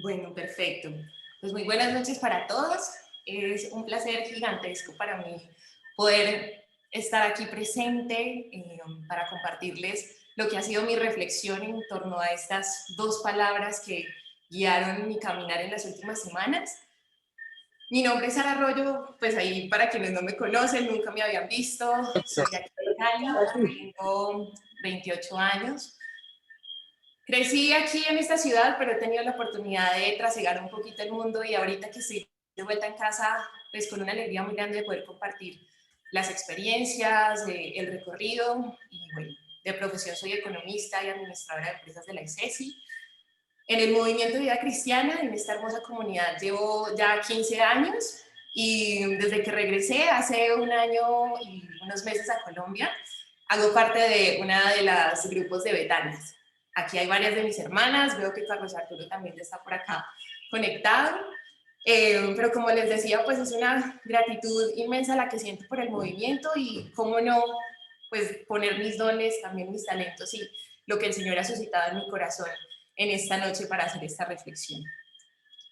Bueno, perfecto. Pues muy buenas noches para todos. Es un placer gigantesco para mí poder estar aquí presente para compartirles lo que ha sido mi reflexión en torno a estas dos palabras que guiaron mi caminar en las últimas semanas. Mi nombre es Sara Arroyo, pues ahí para quienes no me conocen, nunca me habían visto. Soy de aquí de Cali, tengo 28 años. Crecí aquí en esta ciudad, pero he tenido la oportunidad de trasegar un poquito el mundo y ahorita que estoy de vuelta en casa, pues con una alegría muy grande de poder compartir las experiencias, el recorrido y bueno, de profesión soy economista y administradora de empresas de la ICESI. En el movimiento de vida cristiana, en esta hermosa comunidad, llevo ya 15 años y desde que regresé hace un año y unos meses a Colombia, hago parte de una de las grupos de Betanas. Aquí hay varias de mis hermanas, veo que Carlos Arturo también está por acá conectado, pero como les decía, pues es una gratitud inmensa la que siento por el movimiento y cómo no, pues poner mis dones, también mis talentos y lo que el Señor ha suscitado en mi corazón en esta noche para hacer esta reflexión.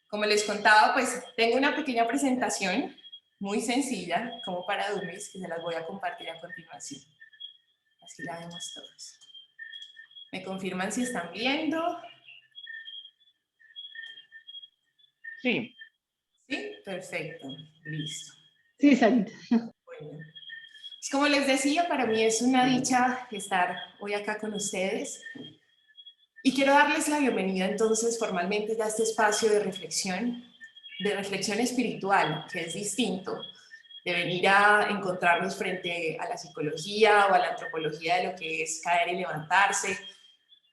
Como les contaba, pues tengo una pequeña presentación muy sencilla, como para dummies, que se las voy a compartir a continuación. Así la vemos todos. ¿Me confirman si están viendo? Sí. ¿Sí? Perfecto. Listo. Sí, Sarita. Bueno. Pues como les decía, para mí es una dicha estar hoy acá con ustedes. Y quiero darles la bienvenida entonces formalmente ya a este espacio de reflexión espiritual, que es distinto de venir a encontrarnos frente a la psicología o a la antropología de lo que es caer y levantarse.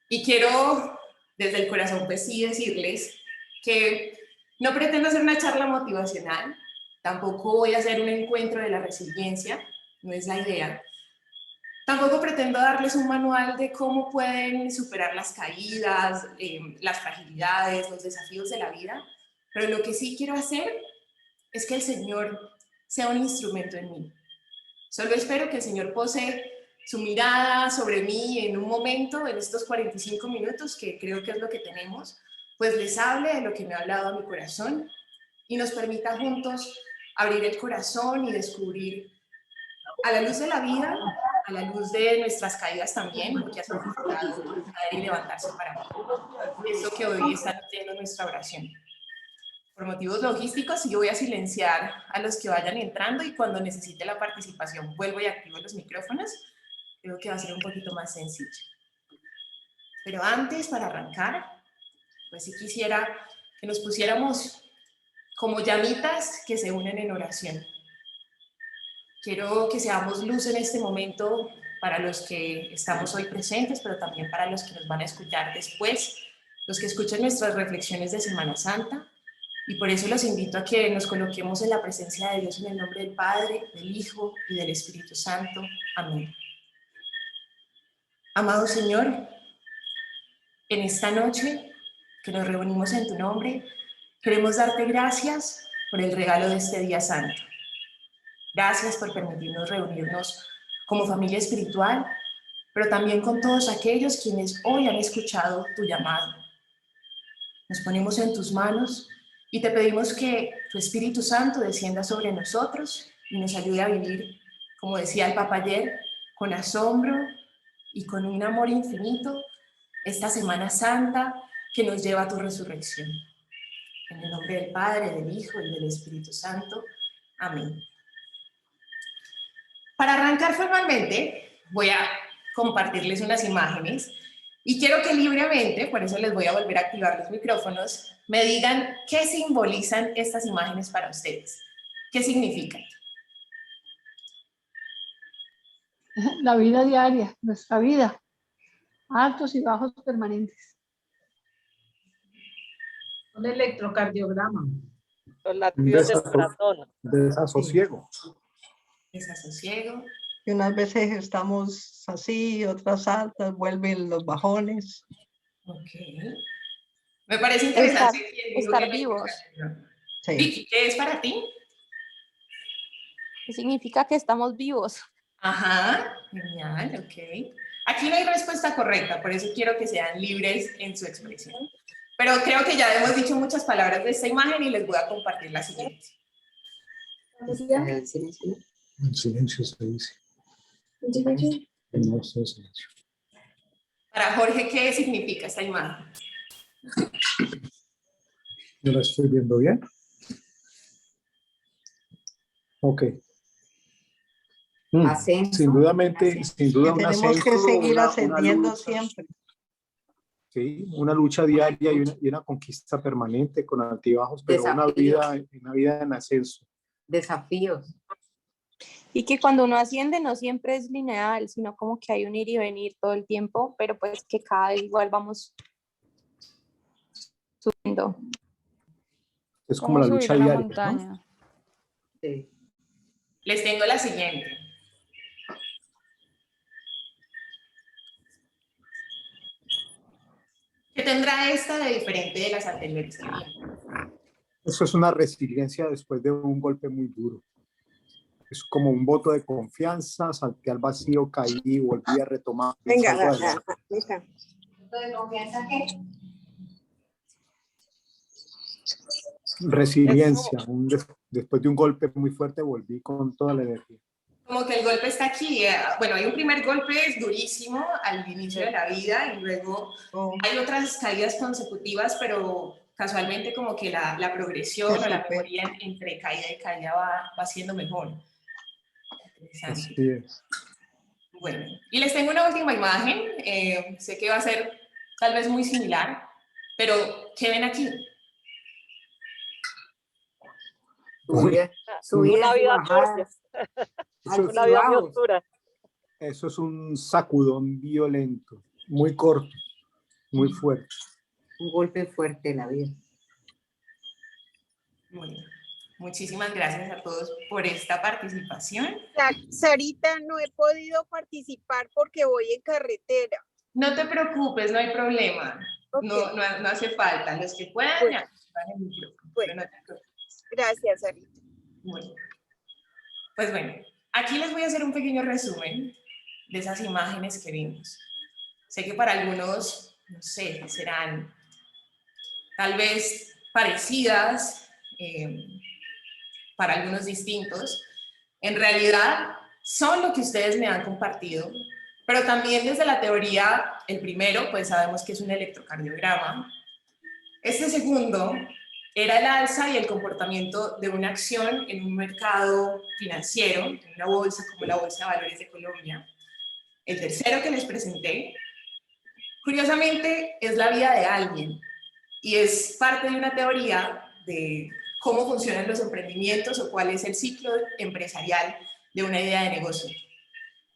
Y quiero desde el corazón pues sí decirles que no pretendo hacer una charla motivacional, tampoco voy a hacer un encuentro de la resiliencia, no es la idea. Tampoco pretendo darles un manual de cómo pueden superar las caídas, las fragilidades, los desafíos de la vida, pero lo que sí quiero hacer es que el Señor sea un instrumento en mí. Solo espero que el Señor pose su mirada sobre mí en un momento, en estos 45 minutos, que creo que es lo que tenemos, pues les hable de lo que me ha hablado a mi corazón y nos permita juntos abrir el corazón y descubrir a la luz de la vida, a la luz de nuestras caídas también, lo que ha significado caer y levantarse para mí. Eso que hoy está nutriendo nuestra oración. Por motivos logísticos, yo voy a silenciar a los que vayan entrando y cuando necesite la participación vuelvo y activo los micrófonos. Creo que va a ser un poquito más sencillo. Pero antes, para arrancar, pues sí quisiera que nos pusiéramos como llamitas que se unen en oración. Quiero que seamos luz en este momento para los que estamos hoy presentes, pero también para los que nos van a escuchar después, los que escuchen nuestras reflexiones de Semana Santa. Y por eso los invito a que nos coloquemos en la presencia de Dios en el nombre del Padre, del Hijo y del Espíritu Santo. Amén. Amado Señor, en esta noche que nos reunimos en tu nombre, queremos darte gracias por el regalo de este día santo. Gracias por permitirnos reunirnos como familia espiritual, pero también con todos aquellos quienes hoy han escuchado tu llamado. Nos ponemos en tus manos y te pedimos que tu Espíritu Santo descienda sobre nosotros y nos ayude a vivir, como decía el Papa ayer, con asombro y con un amor infinito esta Semana Santa que nos lleva a tu resurrección. En el nombre del Padre, del Hijo y del Espíritu Santo. Amén. Para arrancar formalmente, voy a compartirles unas imágenes y quiero que libremente, por eso les voy a volver a activar los micrófonos, me digan qué simbolizan estas imágenes para ustedes. ¿Qué significan? La vida diaria, nuestra vida, altos y bajos permanentes. Un electrocardiograma. Los latidos del corazón. Desasosiego. Desasosiego. Y unas veces estamos así, otras altas, vuelven los bajones. Ok. Me parece interesante. Estar vivos. Sí. Vicky, ¿qué es para ti? ¿Qué significa que estamos vivos? Ajá, genial, ok. Aquí no hay respuesta correcta, por eso quiero que sean libres en su expresión. Pero creo que ya hemos dicho muchas palabras de esta imagen y les voy a compartir la siguiente. En silencio se dice. No sé, silencio. Para Jorge, ¿qué significa esta imagen? ¿Yo la estoy viendo bien? Ok. Ascenso. Sin duda un Tenemos que ascenso, seguir una ascendiendo lucha, siempre. sí, una lucha diaria y una conquista permanente con altibajos, pero una vida en ascenso. Desafíos. Y que cuando uno asciende no siempre es lineal, sino como que hay un ir y venir todo el tiempo, pero pues que cada vez igual vamos subiendo. Es como la lucha subir a la diaria, montaña. ¿no? Sí. Les tengo la siguiente. ¿Qué tendrá esta de diferente de las anteriores que vimos? Eso es una resiliencia después de un golpe muy duro. Es como un voto de confianza, salté al vacío, caí y volví a retomar. Venga, ¿Voto de confianza qué? Resiliencia. Después de un golpe muy fuerte volví con toda la energía. Como que el golpe está aquí. Bueno, hay un primer golpe durísimo al inicio de la vida y luego hay otras caídas consecutivas, pero casualmente como que la progresión o la mejoría entre caída y caída va siendo mejor. Así es. Bueno, y les tengo una última imagen. Sé que va a ser tal vez muy similar, pero ¿qué ven aquí? Una vida turbia. Una vida muy oscura. Eso es un sacudón violento, muy corto, muy fuerte. Un golpe fuerte en la vida. Bueno, muchísimas gracias a todos por esta participación. Sarita, no he podido participar porque voy en carretera. No te preocupes, no hay problema. Okay. No hace falta. Los que puedan, Bueno. ya, el micrófono, Bueno. pero no te preocupes. Gracias, Sarita. Bueno, pues bueno, aquí les voy a hacer un pequeño resumen de esas imágenes que vimos. Sé que para algunos, no sé, serán tal vez parecidas, para algunos distintos. En realidad, son lo que ustedes me han compartido, pero también desde la teoría, el primero, pues sabemos que es un electrocardiograma. Este segundo era el alza y el comportamiento de una acción en un mercado financiero, en una bolsa como la Bolsa de Valores de Colombia. El tercero que les presenté, curiosamente, es la vida de alguien y es parte de una teoría de cómo funcionan los emprendimientos o cuál es el ciclo empresarial de una idea de negocio.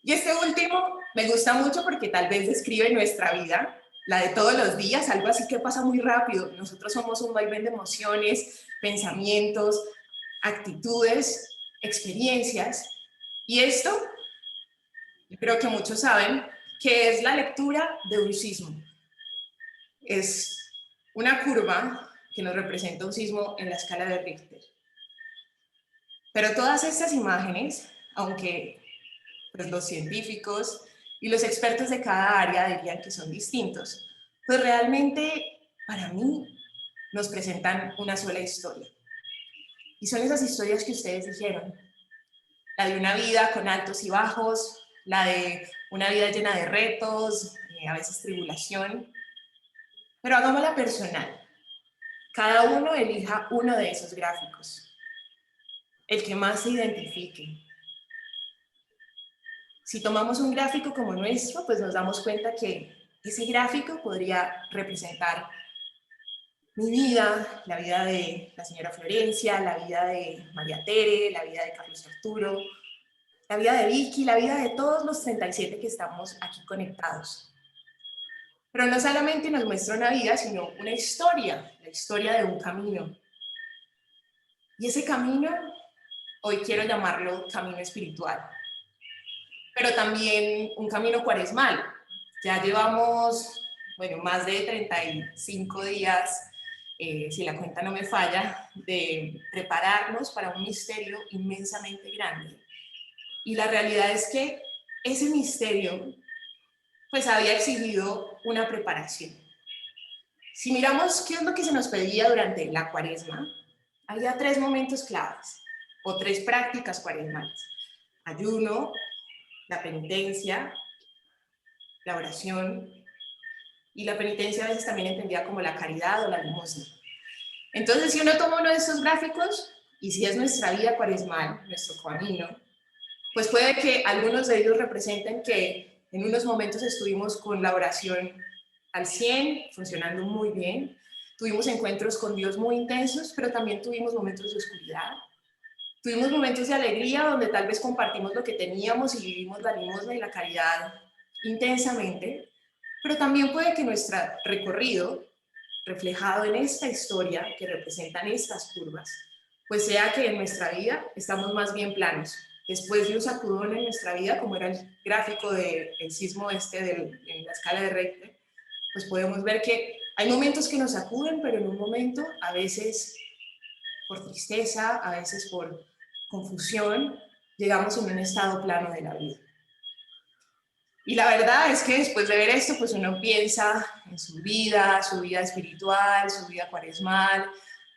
Y este último me gusta mucho porque tal vez describe nuestra vida, la de todos los días, algo así que pasa muy rápido. Nosotros somos un vaivén de emociones, pensamientos, actitudes, experiencias. Y esto, yo creo que muchos saben, que es la lectura de un sismo. Es una curva que nos representa un sismo en la escala de Richter. Pero todas estas imágenes, aunque pues, los científicos y los expertos de cada área dirían que son distintos, pues realmente para mí nos presentan una sola historia. Y son esas historias que ustedes dijeron, la de una vida con altos y bajos, la de una vida llena de retos, a veces tribulación, pero hagámosla personal. Cada uno elija uno de esos gráficos, el que más se identifique. Si tomamos un gráfico como nuestro, pues nos damos cuenta que ese gráfico podría representar mi vida, la vida de la señora Florencia, la vida de María Tere, la vida de Carlos Arturo, la vida de Vicky, la vida de todos los 37 que estamos aquí conectados. Pero no solamente nos muestra una vida, sino una historia, la historia de un camino. Y ese camino, hoy quiero llamarlo camino espiritual, pero también un camino cuaresmal. Ya llevamos, bueno, más de 35 días, si la cuenta no me falla, de prepararnos para un misterio inmensamente grande. Y la realidad es que ese misterio, pues había exigido una preparación. Si miramos qué es lo que se nos pedía durante la Cuaresma, había 3 momentos claves, o 3 prácticas cuaresmales: ayuno, la penitencia, la oración, y la penitencia a veces también entendida como la caridad o la limosna. Entonces, si uno toma uno de estos gráficos, y si es nuestra vida cuaresmal, nuestro camino, pues puede que algunos de ellos representen que en unos momentos estuvimos con la oración al 100, funcionando muy bien, tuvimos encuentros con Dios muy intensos, pero también tuvimos momentos de oscuridad, tuvimos momentos de alegría donde tal vez compartimos lo que teníamos y vivimos la limosna y la caridad intensamente, pero también puede que nuestro recorrido, reflejado en esta historia que representan estas curvas, pues sea que en nuestra vida estamos más bien planos. Después de un sacudón en nuestra vida, como era el gráfico del sismo en la escala de Richter, pues podemos ver que hay momentos que nos sacuden, pero en un momento, a veces por tristeza, a veces por confusión, llegamos en un estado plano de la vida. Y la verdad es que después de ver esto, pues uno piensa en su vida espiritual, su vida cuaresmal,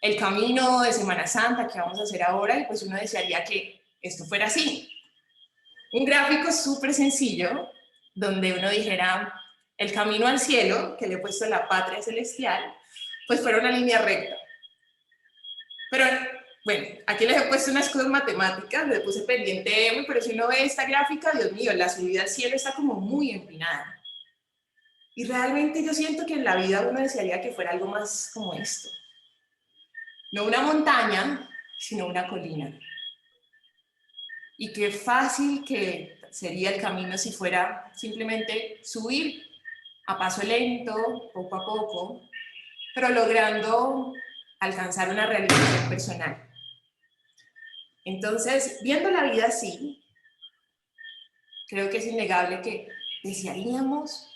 el camino de Semana Santa que vamos a hacer ahora, y pues uno desearía que esto fuera así. Un gráfico súper sencillo, donde uno dijera, el camino al cielo, que le he puesto la patria celestial, pues fuera una línea recta. Pero bueno, aquí les he puesto unas cosas matemáticas, les puse pendiente M, pero si uno ve esta gráfica, Dios mío, la subida al cielo está como muy empinada. Y realmente yo siento que en la vida uno desearía que fuera algo más como esto. No una montaña, sino una colina. Y qué fácil que sería el camino si fuera simplemente subir a paso lento, poco a poco, pero logrando alcanzar una realización personal. Entonces, viendo la vida así, creo que es innegable que desearíamos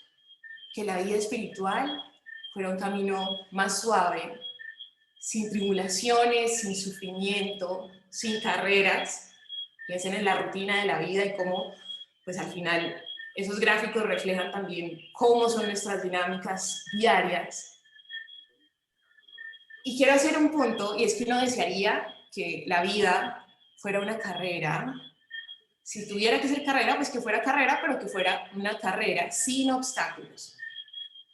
que la vida espiritual fuera un camino más suave, sin tribulaciones, sin sufrimiento, sin carreras. Piensen en la rutina de la vida y cómo, pues al final, esos gráficos reflejan también cómo son nuestras dinámicas diarias. Y quiero hacer un punto, y es que uno desearía que la vida fuera una carrera. Si tuviera que ser carrera, pues que fuera carrera, pero que fuera una carrera sin obstáculos.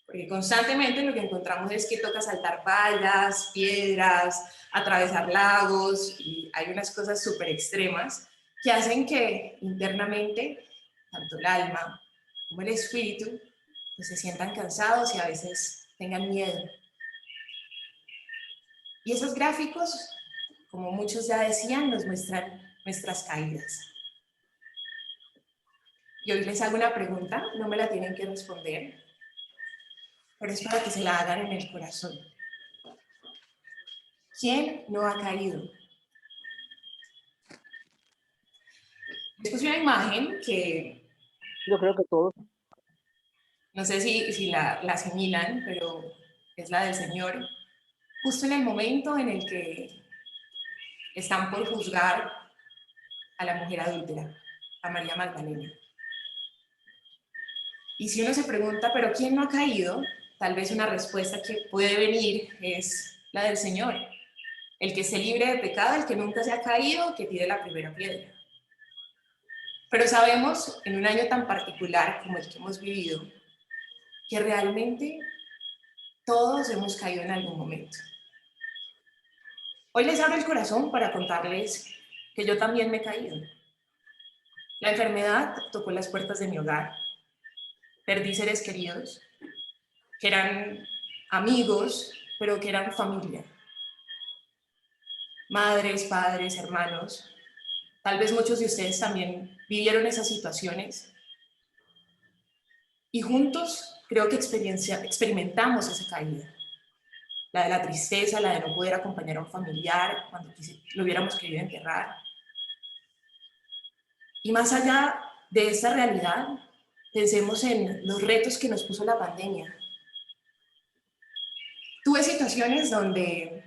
Porque constantemente lo que encontramos es que toca saltar vallas, piedras, atravesar lagos, y hay unas cosas súper extremas que hacen que internamente, tanto el alma como el espíritu, pues se sientan cansados y a veces tengan miedo. Y esos gráficos, como muchos ya decían, nos muestran nuestras caídas. Y hoy les hago una pregunta, no me la tienen que responder, pero es para que se la hagan en el corazón. ¿Quién no ha caído? Les puse una imagen que Yo creo que todos. no sé si la asimilan, pero es la del Señor, justo en el momento en el que están por juzgar a la mujer adúltera, a María Magdalena. Y si uno se pregunta, ¿pero quién no ha caído? Tal vez una respuesta que puede venir es la del Señor. El que esté libre de pecado, el que nunca se ha caído, que tire la primera piedra. Pero sabemos, en un año tan particular como el que hemos vivido, que realmente todos hemos caído en algún momento. Hoy les abro el corazón para contarles que yo también me he caído. La enfermedad tocó las puertas de mi hogar. Perdí seres queridos, que eran amigos, pero que eran familia. Madres, padres, hermanos. Tal vez muchos de ustedes también vivieron esas situaciones. Y juntos creo que experimentamos esa caída. La de la tristeza, la de no poder acompañar a un familiar cuando lo hubiéramos querido enterrar. Y más allá de esta realidad, pensemos en los retos que nos puso la pandemia. Tuve situaciones donde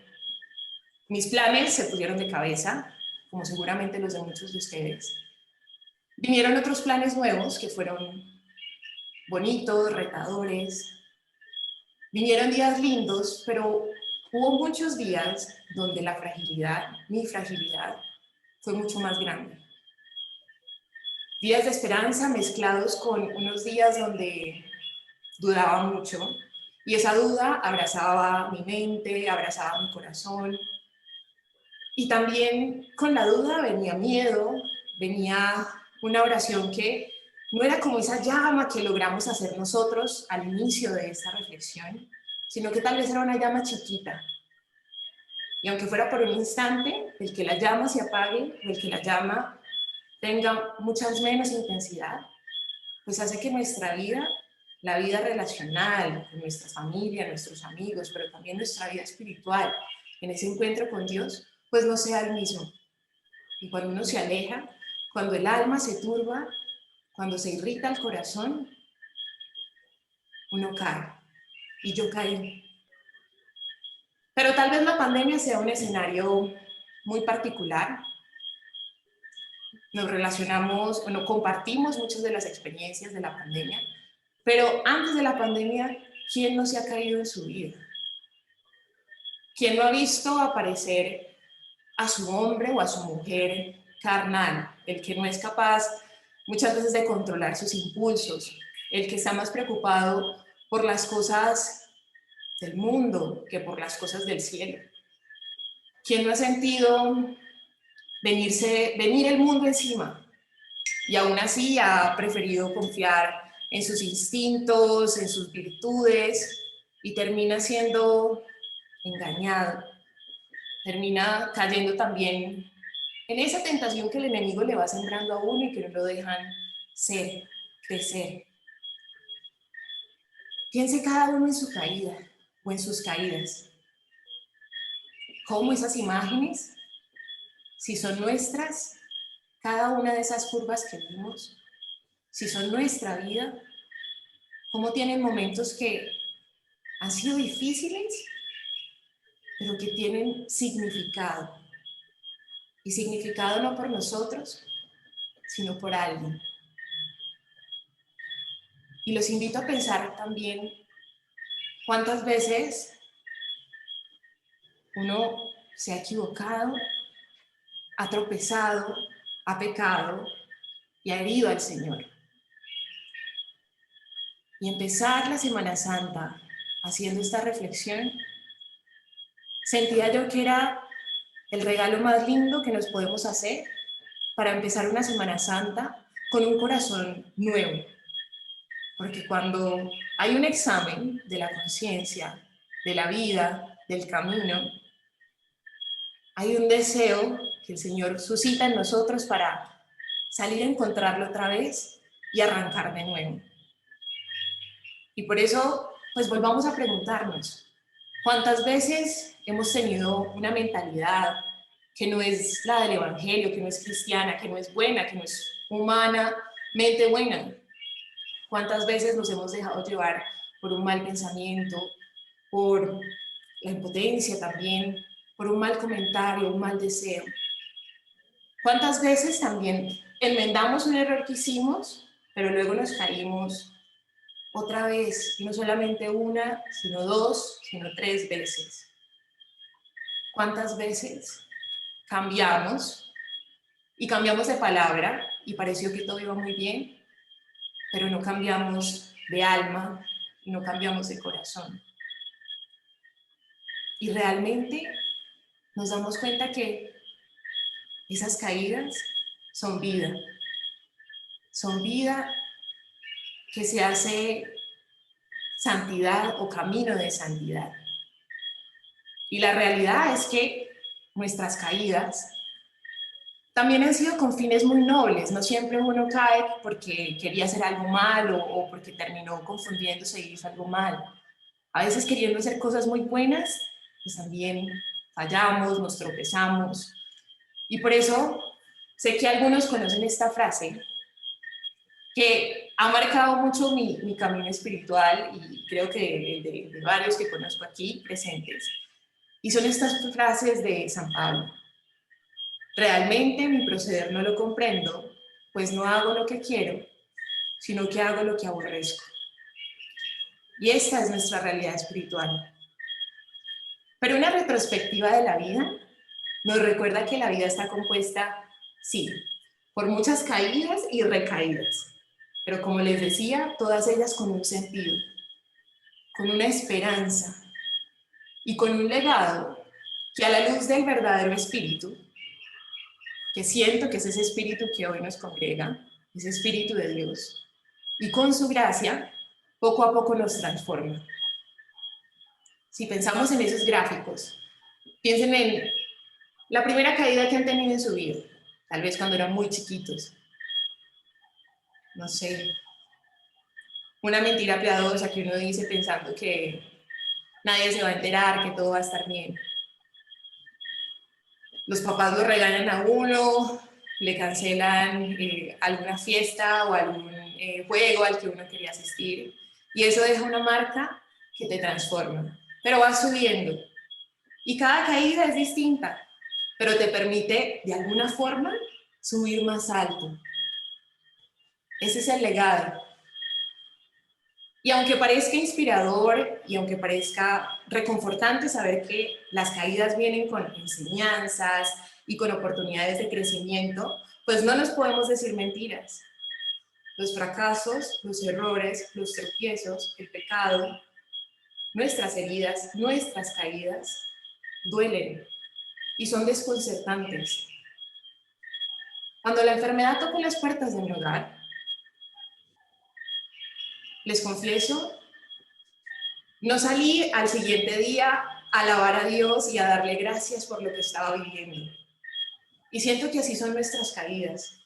mis planes se pusieron de cabeza, como seguramente los de muchos de ustedes. Vinieron otros planes nuevos que fueron bonitos, retadores, Vinieron días lindos, pero hubo muchos días donde la fragilidad, mi fragilidad, fue mucho más grande. Días de esperanza mezclados con unos días donde dudaba mucho, y esa duda abrazaba mi mente, abrazaba mi corazón, y también con la duda venía miedo, venía una oración que no era como esa llama que logramos hacer nosotros al inicio de esta reflexión, sino que tal vez era una llama chiquita. Y aunque fuera por un instante, el que la llama se apague, o el que la llama tenga muchas menos intensidad, pues hace que nuestra vida, la vida relacional, con nuestra familia, nuestros amigos, pero también nuestra vida espiritual, en ese encuentro con Dios, pues no sea el mismo. Y cuando uno se aleja, cuando el alma se turba, cuando se irrita el corazón, uno cae. Y yo caí. Pero tal vez la pandemia sea un escenario muy particular. Nos relacionamos, bueno, compartimos muchas de las experiencias de la pandemia, pero antes de la pandemia, ¿quién no se ha caído en su vida? ¿Quién no ha visto aparecer a su hombre o a su mujer carnal, el que no es capaz muchas veces de controlar sus impulsos, el que está más preocupado por las cosas del mundo que por las cosas del cielo? ¿Quién no ha sentido venir el mundo encima y aún así ha preferido confiar en sus instintos, en sus virtudes, y termina siendo engañado, termina cayendo también en esa tentación que el enemigo le va sembrando a uno y que no lo dejan ser, crecer? Piense cada uno en su caída o en sus caídas. ¿Cómo esas imágenes, si son nuestras, cada una de esas curvas que vimos, si son nuestra vida, cómo tienen momentos que han sido difíciles, pero que tienen significado? Y significado no por nosotros, sino por alguien. Y los invito a pensar también cuántas veces uno se ha equivocado, ha tropezado, ha pecado y ha herido al Señor. Y empezar la Semana Santa haciendo esta reflexión, sentía yo que era el regalo más lindo que nos podemos hacer para empezar una Semana Santa con un corazón nuevo. Porque cuando hay un examen de la conciencia, de la vida, del camino, hay un deseo que el Señor suscita en nosotros para salir a encontrarlo otra vez y arrancar de nuevo. Y por eso, pues volvamos a preguntarnos, ¿cuántas veces hemos tenido una mentalidad que no es la del Evangelio, que no es cristiana, que no es buena, que no es humanamente buena? ¿Cuántas veces nos hemos dejado llevar por un mal pensamiento, por la impotencia también, por un mal comentario, un mal deseo? ¿Cuántas veces también enmendamos un error que hicimos, pero luego nos caímos otra vez, y no solamente una, sino dos, sino tres veces? ¿Cuántas veces cambiamos y cambiamos de palabra y pareció que todo iba muy bien, pero no cambiamos de alma y no cambiamos de corazón? Y realmente nos damos cuenta que esas caídas son vida que se hace santidad o camino de santidad. Y la realidad es que nuestras caídas también han sido con fines muy nobles. No siempre uno cae porque quería hacer algo malo o porque terminó confundiéndose y hizo algo mal. A veces, queriendo hacer cosas muy buenas, pues también fallamos, nos tropezamos. Y por eso sé que algunos conocen esta frase que ha marcado mucho mi camino espiritual, y creo que el de varios que conozco aquí presentes. Y son estas frases de San Pablo: realmente mi proceder no lo comprendo, pues no hago lo que quiero, sino que hago lo que aborrezco. Y esta es nuestra realidad espiritual. Pero una retrospectiva de la vida nos recuerda que la vida está compuesta, sí, por muchas caídas y recaídas, pero como les decía, todas ellas con un sentido, con una esperanza y con un legado que a la luz del verdadero espíritu, que siento que es ese espíritu que hoy nos congrega, ese espíritu de Dios, y con su gracia, poco a poco nos transforma. Si pensamos en esos gráficos, piensen en la primera caída que han tenido en su vida, tal vez cuando eran muy chiquitos. No sé, una mentira piadosa que uno dice pensando que nadie se va a enterar, que todo va a estar bien. Los papás lo regañan a uno, le cancelan alguna fiesta o algún juego al que uno quería asistir. Y eso deja una marca que te transforma. Pero vas subiendo. Y cada caída es distinta, pero te permite de alguna forma subir más alto. Ese es el legado. Y aunque parezca inspirador y aunque parezca reconfortante saber que las caídas vienen con enseñanzas y con oportunidades de crecimiento, pues no nos podemos decir mentiras. Los fracasos, los errores, los tropiezos, el pecado, nuestras heridas, nuestras caídas, duelen y son desconcertantes. Cuando la enfermedad tocó las puertas de mi hogar, les confieso, no salí al siguiente día a alabar a Dios y a darle gracias por lo que estaba viviendo. Y siento que así son nuestras caídas.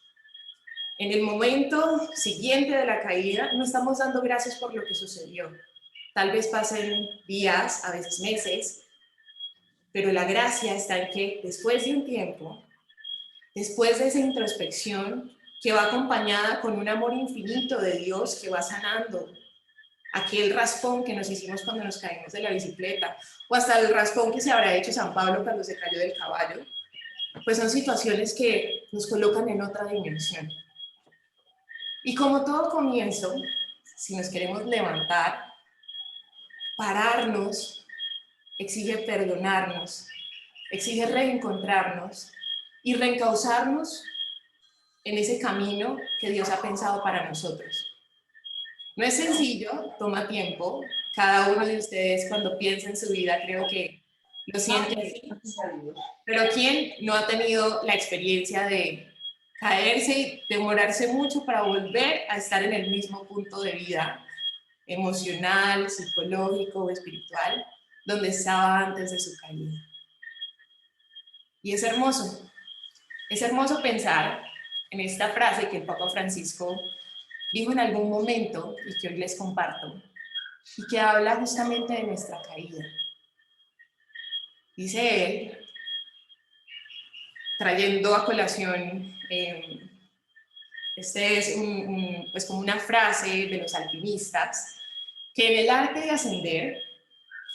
En el momento siguiente de la caída, no estamos dando gracias por lo que sucedió. Tal vez pasen días, a veces meses, pero la gracia está en que después de un tiempo, después de esa introspección, que va acompañada con un amor infinito de Dios que va sanando aquel raspón que nos hicimos cuando nos caímos de la bicicleta, o hasta el raspón que se habrá hecho San Pablo cuando se cayó del caballo, pues son situaciones que nos colocan en otra dimensión. Y como todo comienzo, si nos queremos levantar, pararnos exige perdonarnos, exige reencontrarnos y reencauzarnos en ese camino que Dios ha pensado para nosotros. No es sencillo, toma tiempo. Cada uno de ustedes cuando piensa en su vida creo que lo siente así. Pero ¿quién no ha tenido la experiencia de caerse y demorarse mucho para volver a estar en el mismo punto de vida emocional, psicológico o espiritual donde estaba antes de su caída? Y es hermoso pensar en esta frase que el Papa Francisco dijo en algún momento y que hoy les comparto, y que habla justamente de nuestra caída. Dice él, trayendo a colación, este es pues como una frase de los alpinistas, que en el arte de ascender,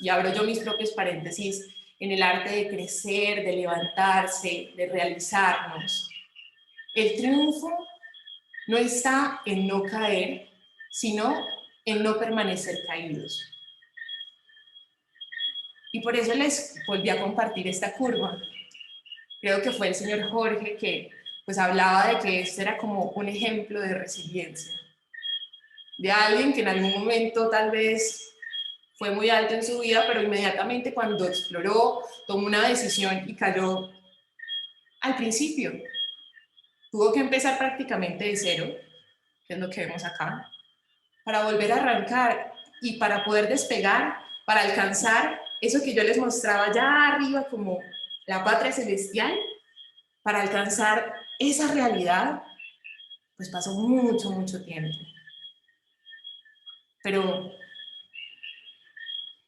y abro yo mis propios paréntesis, en el arte de crecer, de levantarse, de realizarnos, el triunfo no está en no caer, sino en no permanecer caídos. Y por eso les volví a compartir esta curva. Creo que fue el señor Jorge que pues hablaba de que esto era como un ejemplo de resiliencia. De alguien que en algún momento tal vez fue muy alto en su vida, pero inmediatamente cuando exploró, tomó una decisión y cayó al principio. Tuvo que empezar prácticamente de cero, que es lo que vemos acá, para volver a arrancar y para poder despegar, para alcanzar eso que yo les mostraba allá arriba como la patria celestial, para alcanzar esa realidad, pues pasó mucho tiempo. Pero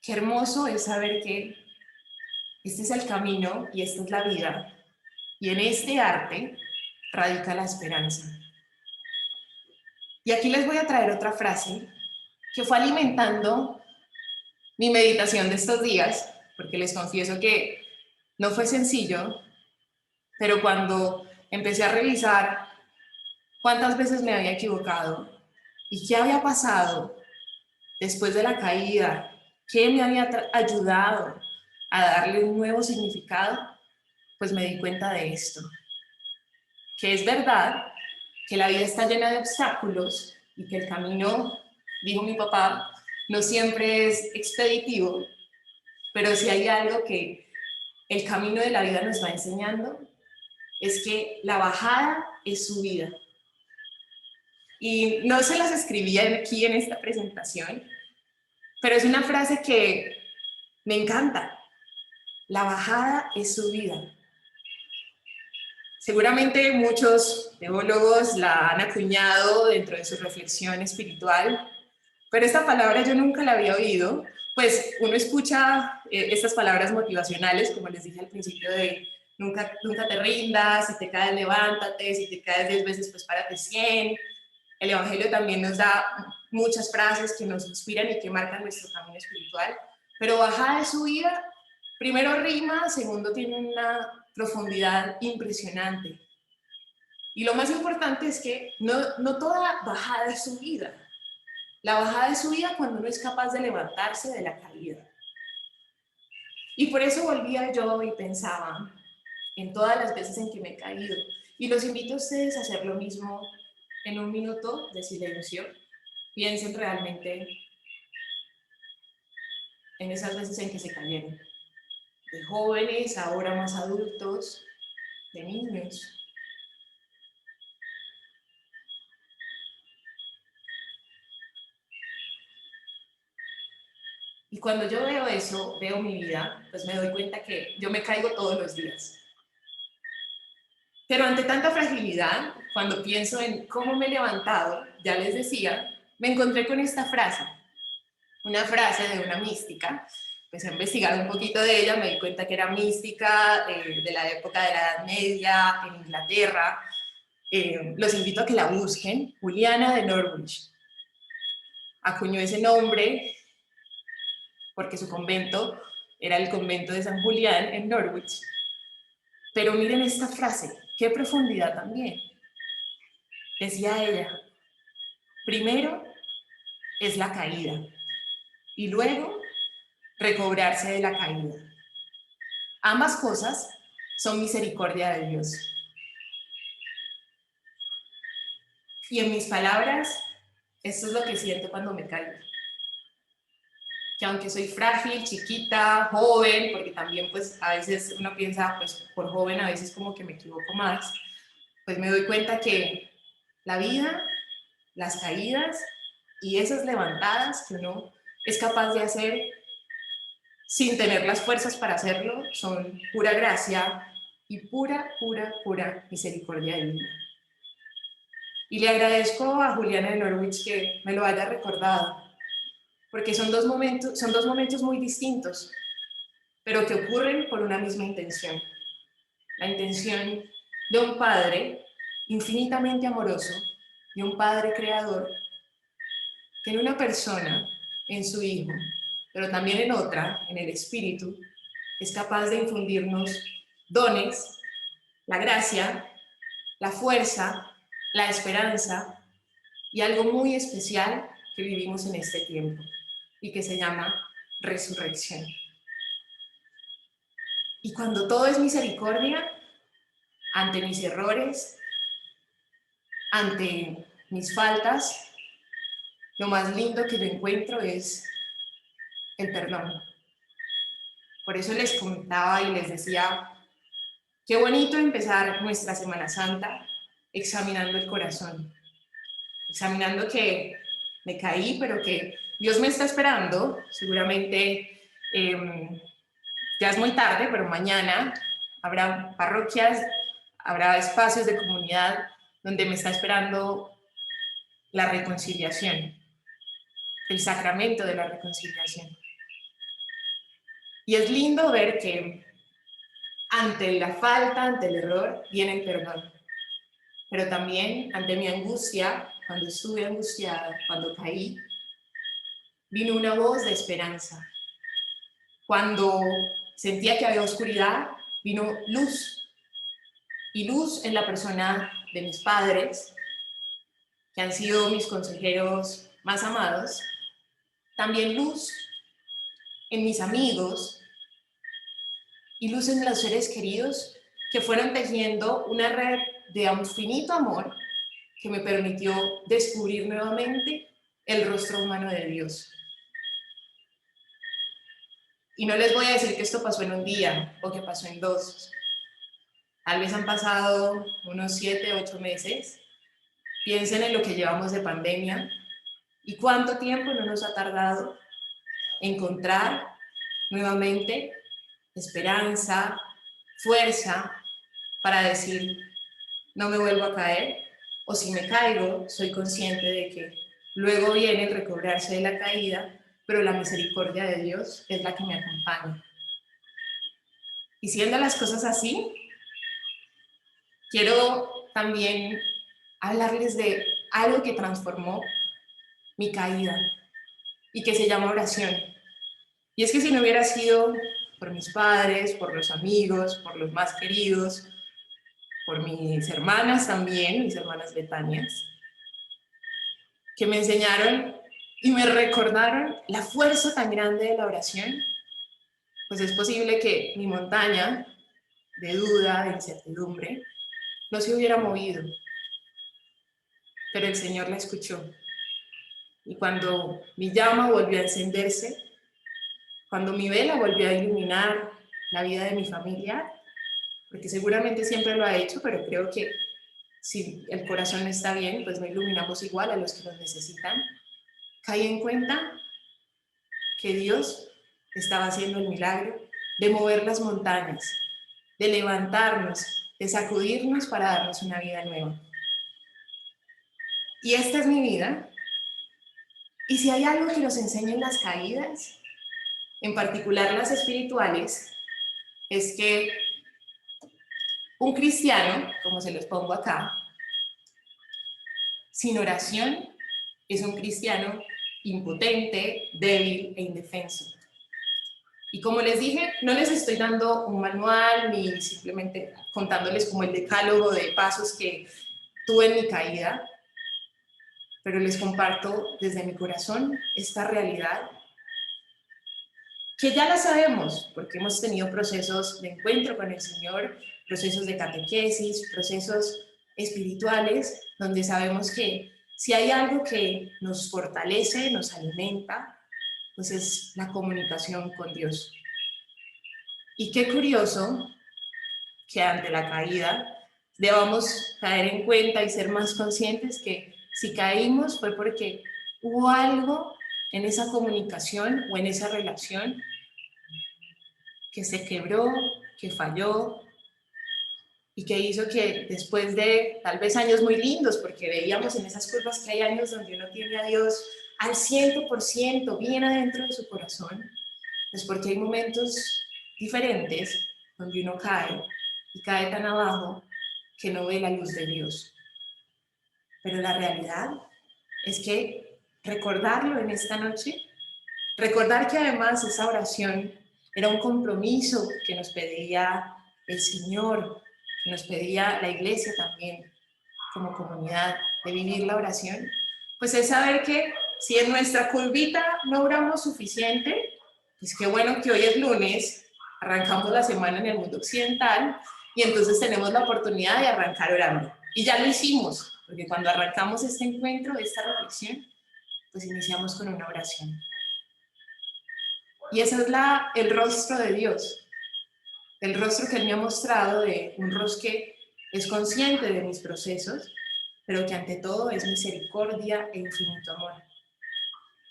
qué hermoso es saber que este es el camino y esta es la vida, y en este arte radica la esperanza. Y aquí les voy a traer otra frase que fue alimentando mi meditación de estos días, porque les confieso que no fue sencillo, pero cuando empecé a revisar cuántas veces me había equivocado y qué había pasado después de la caída, qué me había ayudado a darle un nuevo significado, pues me di cuenta de esto, que es verdad que la vida está llena de obstáculos y que el camino, dijo mi papá, no siempre es expeditivo, pero si hay algo que el camino de la vida nos va enseñando, es que la bajada es subida. Y no se las escribí aquí en esta presentación, pero es una frase que me encanta. La bajada es subida. Seguramente muchos teólogos la han acuñado dentro de su reflexión espiritual, pero esta palabra yo nunca la había oído. Pues uno escucha estas palabras motivacionales, como les dije al principio, de nunca te rindas, si te caes levántate, si te caes 10 veces pues párate 100. El Evangelio también nos da muchas frases que nos inspiran y que marcan nuestro camino espiritual, pero bajada de subida, primero rima, segundo tiene una profundidad impresionante. Y lo más importante es que no toda bajada es subida. La bajada es subida cuando uno es capaz de levantarse de la caída. Y por eso volvía yo y pensaba en todas las veces en que me he caído. Y los invito a ustedes a hacer lo mismo en un minuto de silencio. Piensen realmente en esas veces en que se cayeron. De jóvenes, ahora más adultos, de niños. Y cuando yo veo eso, veo mi vida, pues me doy cuenta que yo me caigo todos los días. Pero ante tanta fragilidad, cuando pienso en cómo me he levantado, ya les decía, me encontré con esta frase, una frase de una mística. Empecé a investigar un poquito de ella, me di cuenta que era mística de la época de la Edad Media, en Inglaterra. Los invito a que la busquen, Juliana de Norwich. Acuñó ese nombre porque su convento era el convento de San Julián en Norwich. Pero miren esta frase, qué profundidad también. Decía ella, primero es la caída y luego recobrarse de la caída. Ambas cosas son misericordia de Dios. Y en mis palabras, esto es lo que siento cuando me caigo. Que aunque soy frágil, chiquita, joven, porque también pues a veces uno piensa, pues por joven a veces como que me equivoco más, pues me doy cuenta que la vida, las caídas y esas levantadas que uno es capaz de hacer sin tener las fuerzas para hacerlo, son pura gracia y pura misericordia divina. Y le agradezco a Juliana de Norwich que me lo haya recordado, porque son dos momentos muy distintos, pero que ocurren por una misma intención. La intención de un Padre infinitamente amoroso, de un Padre creador, que en una persona, en su Hijo, pero también en otra, en el Espíritu, es capaz de infundirnos dones, la gracia, la fuerza, la esperanza y algo muy especial que vivimos en este tiempo y que se llama resurrección. Y cuando todo es misericordia, ante mis errores, ante mis faltas, lo más lindo que yo encuentro es el perdón. Por eso les comentaba y les decía, qué bonito empezar nuestra Semana Santa examinando el corazón, examinando que me caí, pero que Dios me está esperando. Seguramente ya es muy tarde, pero mañana habrá parroquias, habrá espacios de comunidad donde me está esperando la reconciliación, el sacramento de la reconciliación. Y es lindo ver que ante la falta, ante el error, viene el perdón. Pero también ante mi angustia, cuando estuve angustiada, cuando caí, vino una voz de esperanza. Cuando sentía que había oscuridad, vino luz. Y luz en la persona de mis padres, que han sido mis consejeros más amados, también luz en mis amigos y luz en los seres queridos que fueron tejiendo una red de infinito amor que me permitió descubrir nuevamente el rostro humano de Dios. Y no les voy a decir que esto pasó en un día o que pasó en 2. Tal vez han pasado unos 7, 8 meses. Piensen en lo que llevamos de pandemia y cuánto tiempo no nos ha tardado encontrar nuevamente esperanza, fuerza para decir, no me vuelvo a caer, o si me caigo, soy consciente de que luego viene el recobrarse de la caída, pero la misericordia de Dios es la que me acompaña. Y siendo las cosas así, quiero también hablarles de algo que transformó mi caída y que se llama oración. Y es que si no hubiera sido por mis padres, por los amigos, por los más queridos, por mis hermanas también, mis hermanas Betanias, que me enseñaron y me recordaron la fuerza tan grande de la oración, pues es posible que mi montaña de duda, de incertidumbre, no se hubiera movido. Pero el Señor la escuchó. Y cuando mi llama volvió a encenderse, cuando mi vela volvió a iluminar la vida de mi familia, porque seguramente siempre lo ha hecho, pero creo que si el corazón no está bien, pues no iluminamos igual a los que nos necesitan, caí en cuenta que Dios estaba haciendo el milagro de mover las montañas, de levantarnos, de sacudirnos para darnos una vida nueva. Y esta es mi vida. Y si hay algo que nos enseñan las caídas, en particular las espirituales, es que un cristiano, como se los pongo acá, sin oración, es un cristiano impotente, débil e indefenso. Y como les dije, no les estoy dando un manual ni simplemente contándoles como el decálogo de pasos que tuve en mi caída, pero les comparto desde mi corazón esta realidad que ya la sabemos, porque hemos tenido procesos de encuentro con el Señor, procesos de catequesis, procesos espirituales, donde sabemos que si hay algo que nos fortalece, nos alimenta, pues es la comunicación con Dios. Y qué curioso que ante la caída debamos caer en cuenta y ser más conscientes que si caímos fue porque hubo algo en esa comunicación o en esa relación que se quebró, que falló y que hizo que después de tal vez años muy lindos, porque veíamos en esas curvas que hay años donde uno tiene a Dios al 100%, bien adentro de su corazón, es porque hay momentos diferentes donde uno cae y cae tan abajo que no ve la luz de Dios. Pero la realidad es que recordarlo en esta noche, recordar que además esa oración era un compromiso que nos pedía el Señor, que nos pedía la iglesia también como comunidad de vivir la oración, pues es saber que si en nuestra curvita no oramos suficiente, pues qué bueno que hoy es lunes, arrancamos la semana en el mundo occidental y entonces tenemos la oportunidad de arrancar orando. Y ya lo hicimos, porque cuando arrancamos este encuentro, esta reflexión, pues iniciamos con una oración. Y ese es el rostro de Dios, el rostro que Él me ha mostrado, de un rostro que es consciente de mis procesos, pero que ante todo es misericordia e infinito amor.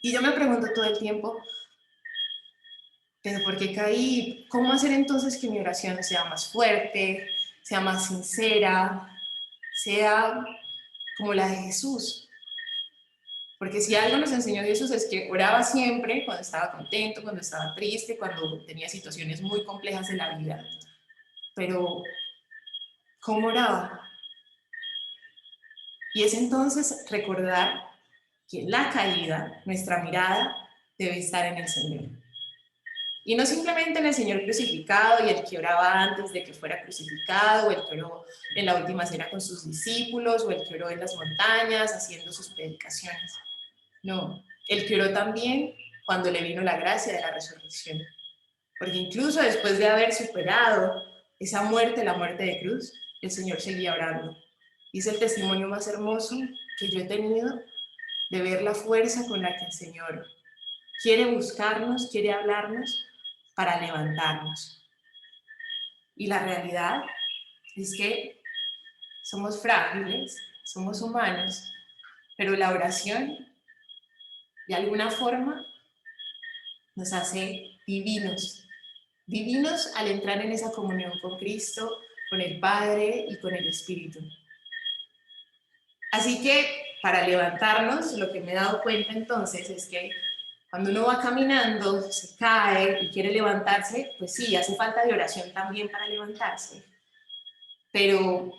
Y yo me pregunto todo el tiempo, ¿pero por qué caí? ¿Cómo hacer entonces que mi oración sea más fuerte, sea más sincera, sea como la de Jesús? Porque si algo nos enseñó Jesús es que oraba siempre cuando estaba contento, cuando estaba triste, cuando tenía situaciones muy complejas en la vida. Pero, ¿cómo oraba? Y es entonces recordar que en la caída nuestra mirada debe estar en el Señor. Y no simplemente en el Señor crucificado y el que oraba antes de que fuera crucificado, o el que oró en la última cena con sus discípulos, o el que oró en las montañas haciendo sus predicaciones. No, el que oró también cuando le vino la gracia de la resurrección. Porque incluso después de haber superado esa muerte, la muerte de cruz, el Señor seguía orando. Y es el testimonio más hermoso que yo he tenido de ver la fuerza con la que el Señor quiere buscarnos, quiere hablarnos para levantarnos. Y la realidad es que somos frágiles, somos humanos, pero la oración, de alguna forma, nos hace divinos, divinos al entrar en esa comunión con Cristo, con el Padre y con el Espíritu. Así que para levantarnos, lo que me he dado cuenta entonces es que cuando uno va caminando, se cae y quiere levantarse, pues sí, hace falta de oración también para levantarse. Pero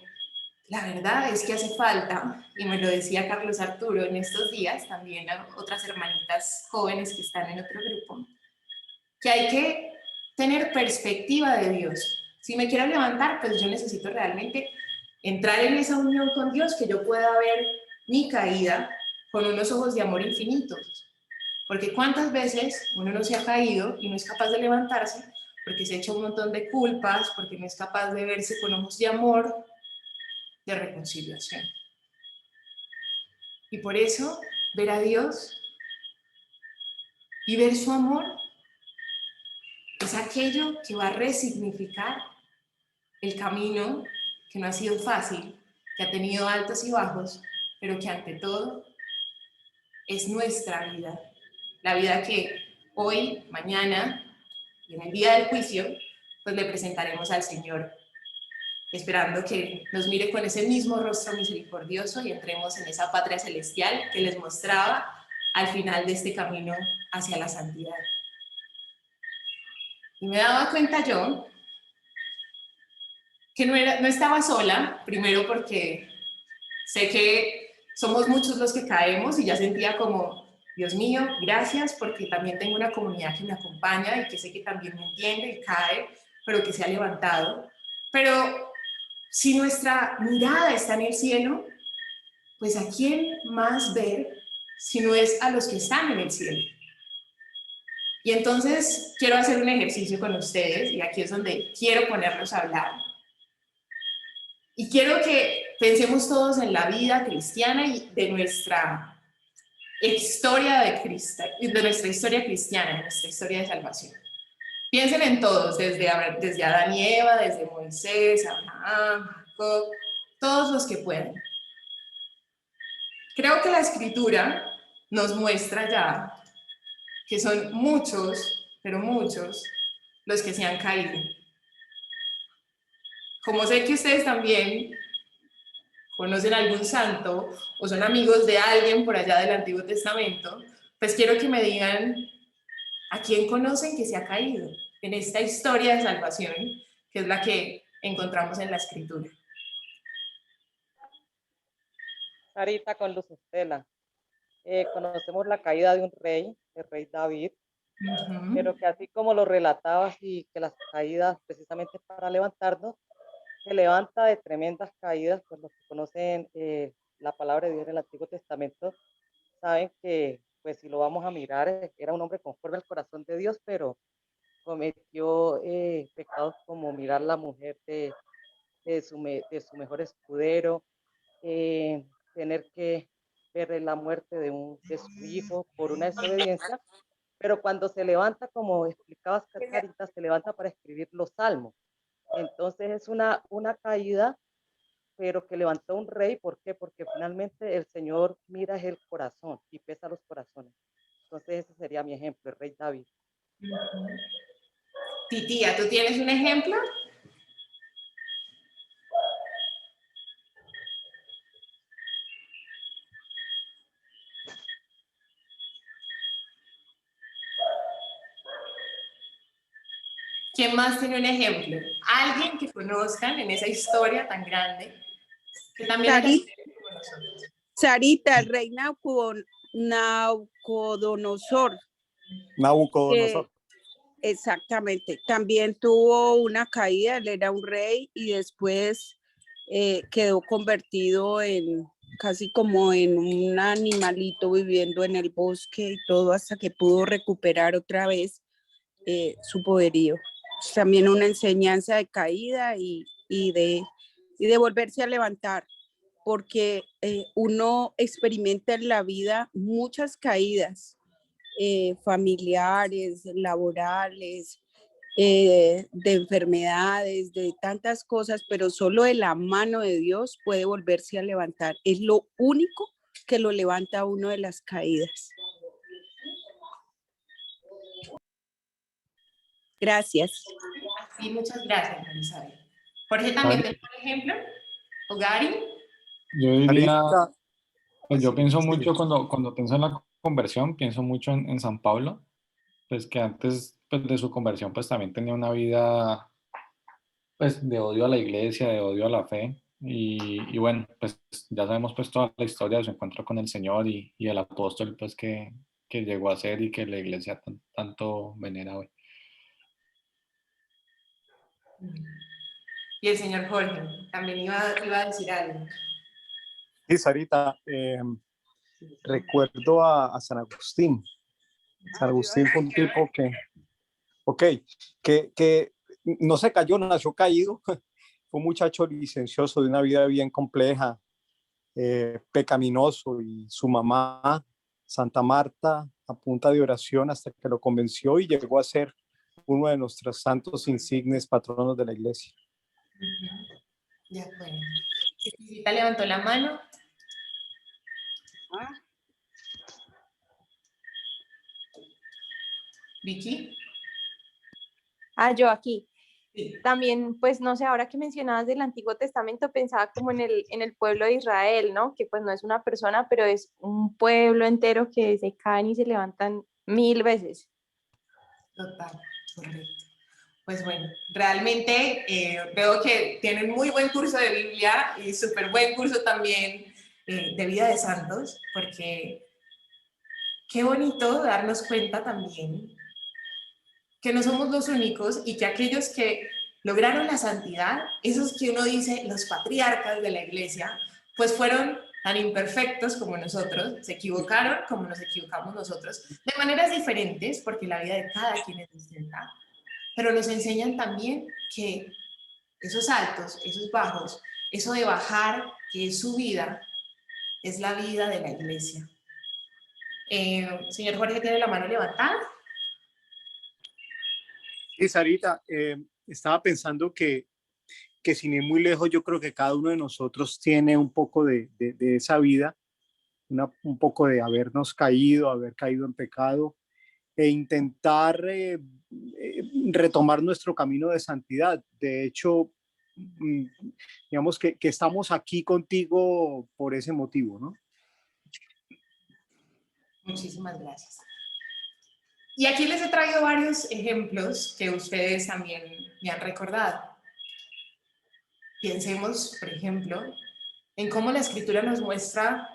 la verdad es que hace falta, y me lo decía Carlos Arturo en estos días, también a otras hermanitas jóvenes que están en otro grupo, que hay que tener perspectiva de Dios. Si me quiero levantar, pues yo necesito realmente entrar en esa unión con Dios, que yo pueda ver mi caída con unos ojos de amor infinitos. Porque cuántas veces uno no se ha caído y no es capaz de levantarse porque se echa un montón de culpas, porque no es capaz de verse con ojos de amor, de reconciliación. Y por eso, ver a Dios y ver su amor es aquello que va a resignificar el camino que no ha sido fácil, que ha tenido altos y bajos, pero que ante todo es nuestra vida. La vida que hoy, mañana y en el día del juicio, pues le presentaremos al Señor, esperando que nos mire con ese mismo rostro misericordioso y entremos en esa patria celestial que les mostraba al final de este camino hacia la santidad. Y me daba cuenta yo que no estaba sola, primero porque sé que somos muchos los que caemos y ya sentía como, Dios mío, gracias, porque también tengo una comunidad que me acompaña y que sé que también me entiende y cae, pero que se ha levantado. Pero si nuestra mirada está en el cielo, pues ¿a quién más ver si no es a los que están en el cielo? Y entonces quiero hacer un ejercicio con ustedes, y aquí es donde quiero ponerlos a hablar. Y quiero que pensemos todos en la vida cristiana y de nuestra historia de Cristo, de nuestra historia cristiana, de nuestra historia de salvación. Piensen en todos, desde Adán y Eva, desde Moisés, Abraham, Jacob, todos los que puedan. Creo que la Escritura nos muestra ya que son muchos, pero muchos, los que se han caído. Como sé que ustedes también conocen a algún santo o son amigos de alguien por allá del Antiguo Testamento, pues quiero que me digan a quién conocen que se ha caído en esta historia de salvación, que es la que encontramos en la Escritura. Sarita con Luz Estela. Conocemos la caída de un rey, el rey David, pero que así como lo relatabas y que las caídas precisamente para levantarnos, se levanta de tremendas caídas, pues los que conocen la palabra de Dios en el Antiguo Testamento saben que, pues si lo vamos a mirar, era un hombre conforme al corazón de Dios, pero cometió pecados como mirar la mujer de su mejor escudero, tener que ver la muerte de su hijo por una desobediencia, pero cuando se levanta, como explicabas, Carita, se levanta para escribir los salmos. Entonces es una caída, pero que levantó un rey. ¿Por qué? Porque finalmente el Señor mira el corazón y pesa los corazones. Entonces ese sería mi ejemplo, el rey David. Titía, ¿tú tienes un ejemplo? ¿Quién más tiene un ejemplo? Alguien que conozcan en esa historia tan grande. Que también Sarita, el rey Nabucodonosor. Nabucodonosor. Exactamente. También tuvo una caída, él era un rey y después quedó convertido en casi como en un animalito viviendo en el bosque y todo hasta que pudo recuperar otra vez su poderío. También una enseñanza de caída y de volverse a levantar, porque uno experimenta en la vida muchas caídas familiares, laborales, de enfermedades, de tantas cosas, pero solo de la mano de Dios puede volverse a levantar. Es lo único que lo levanta a uno de las caídas. Gracias. Sí, muchas gracias, Elizabeth. Jorge también tiene un ejemplo. ¿O Gary? Yo diría, Ahorita, pues yo pienso sí, mucho cuando pienso en la conversión, pienso mucho en San Pablo, pues que antes pues, de su conversión pues también tenía una vida pues de odio a la iglesia, de odio a la fe y bueno, pues ya sabemos pues toda la historia de su encuentro con el Señor y el apóstol pues que llegó a ser y que la iglesia tanto venera hoy. Y el señor Jorge también iba a decir algo. sí, Sarita, recuerdo a San Agustín. San Agustín fue un tipo que no se cayó, no nació caído. Fue un muchacho licencioso de una vida bien compleja, pecaminoso, y su mamá, Santa Marta, a punta de oración hasta que lo convenció y llegó a ser uno de nuestros santos insignes patronos de la iglesia. De acuerdo. Cristina levantó la mano. Vicky. Yo aquí. Sí. También, pues no sé, ahora que mencionabas del Antiguo Testamento, pensaba como en el pueblo de Israel, ¿no? Que pues no es una persona, pero es un pueblo entero que se caen y se levantan 1000 veces. Total, correcto. Pues bueno, realmente veo que tienen muy buen curso de Biblia y súper buen curso también de vida de santos, porque qué bonito darnos cuenta también que no somos los únicos y que aquellos que lograron la santidad, esos que uno dice los patriarcas de la iglesia, pues fueron tan imperfectos como nosotros, se equivocaron como nos equivocamos nosotros, de maneras diferentes, porque la vida de cada quien es distinta, pero nos enseñan también que esos altos, esos bajos, eso de bajar, que es su vida, es la vida de la iglesia. Señor Jorge, ¿tiene la mano levantada? Sí, Sarita, estaba pensando que sin ir muy lejos, yo creo que cada uno de nosotros tiene un poco de esa vida, un poco de habernos caído, haber caído en pecado e intentar retomar nuestro camino de santidad. De hecho, digamos que estamos aquí contigo por ese motivo, ¿no? Muchísimas gracias. Y aquí les he traído varios ejemplos que ustedes también me han recordado. Pensemos, por ejemplo, en cómo la Escritura nos muestra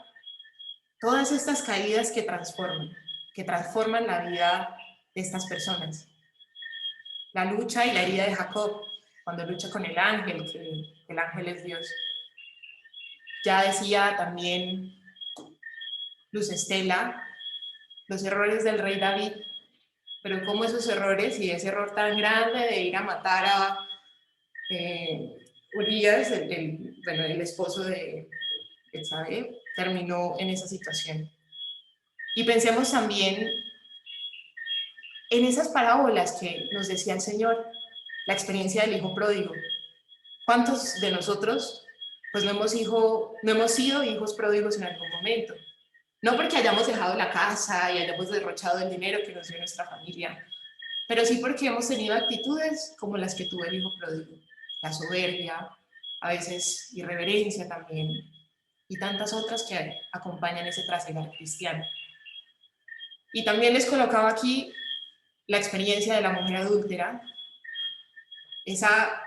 todas estas caídas que transforman la vida de estas personas. La lucha y la herida de Jacob, cuando lucha con el ángel, que el ángel es Dios. Ya decía también Luz Estela, los errores del rey David, pero cómo esos errores y ese error tan grande de ir a matar a Urias, el esposo de Betsabé, terminó en esa situación. Y pensemos también en esas parábolas que nos decía el Señor, la experiencia del hijo pródigo. ¿Cuántos de nosotros pues no hemos sido hijos pródigos en algún momento? No porque hayamos dejado la casa y hayamos derrochado el dinero que nos dio nuestra familia, pero sí porque hemos tenido actitudes como las que tuvo el hijo pródigo. La soberbia, a veces irreverencia también, y tantas otras que acompañan ese trasegar cristiano. Y también les colocaba aquí la experiencia de la mujer adúltera, esa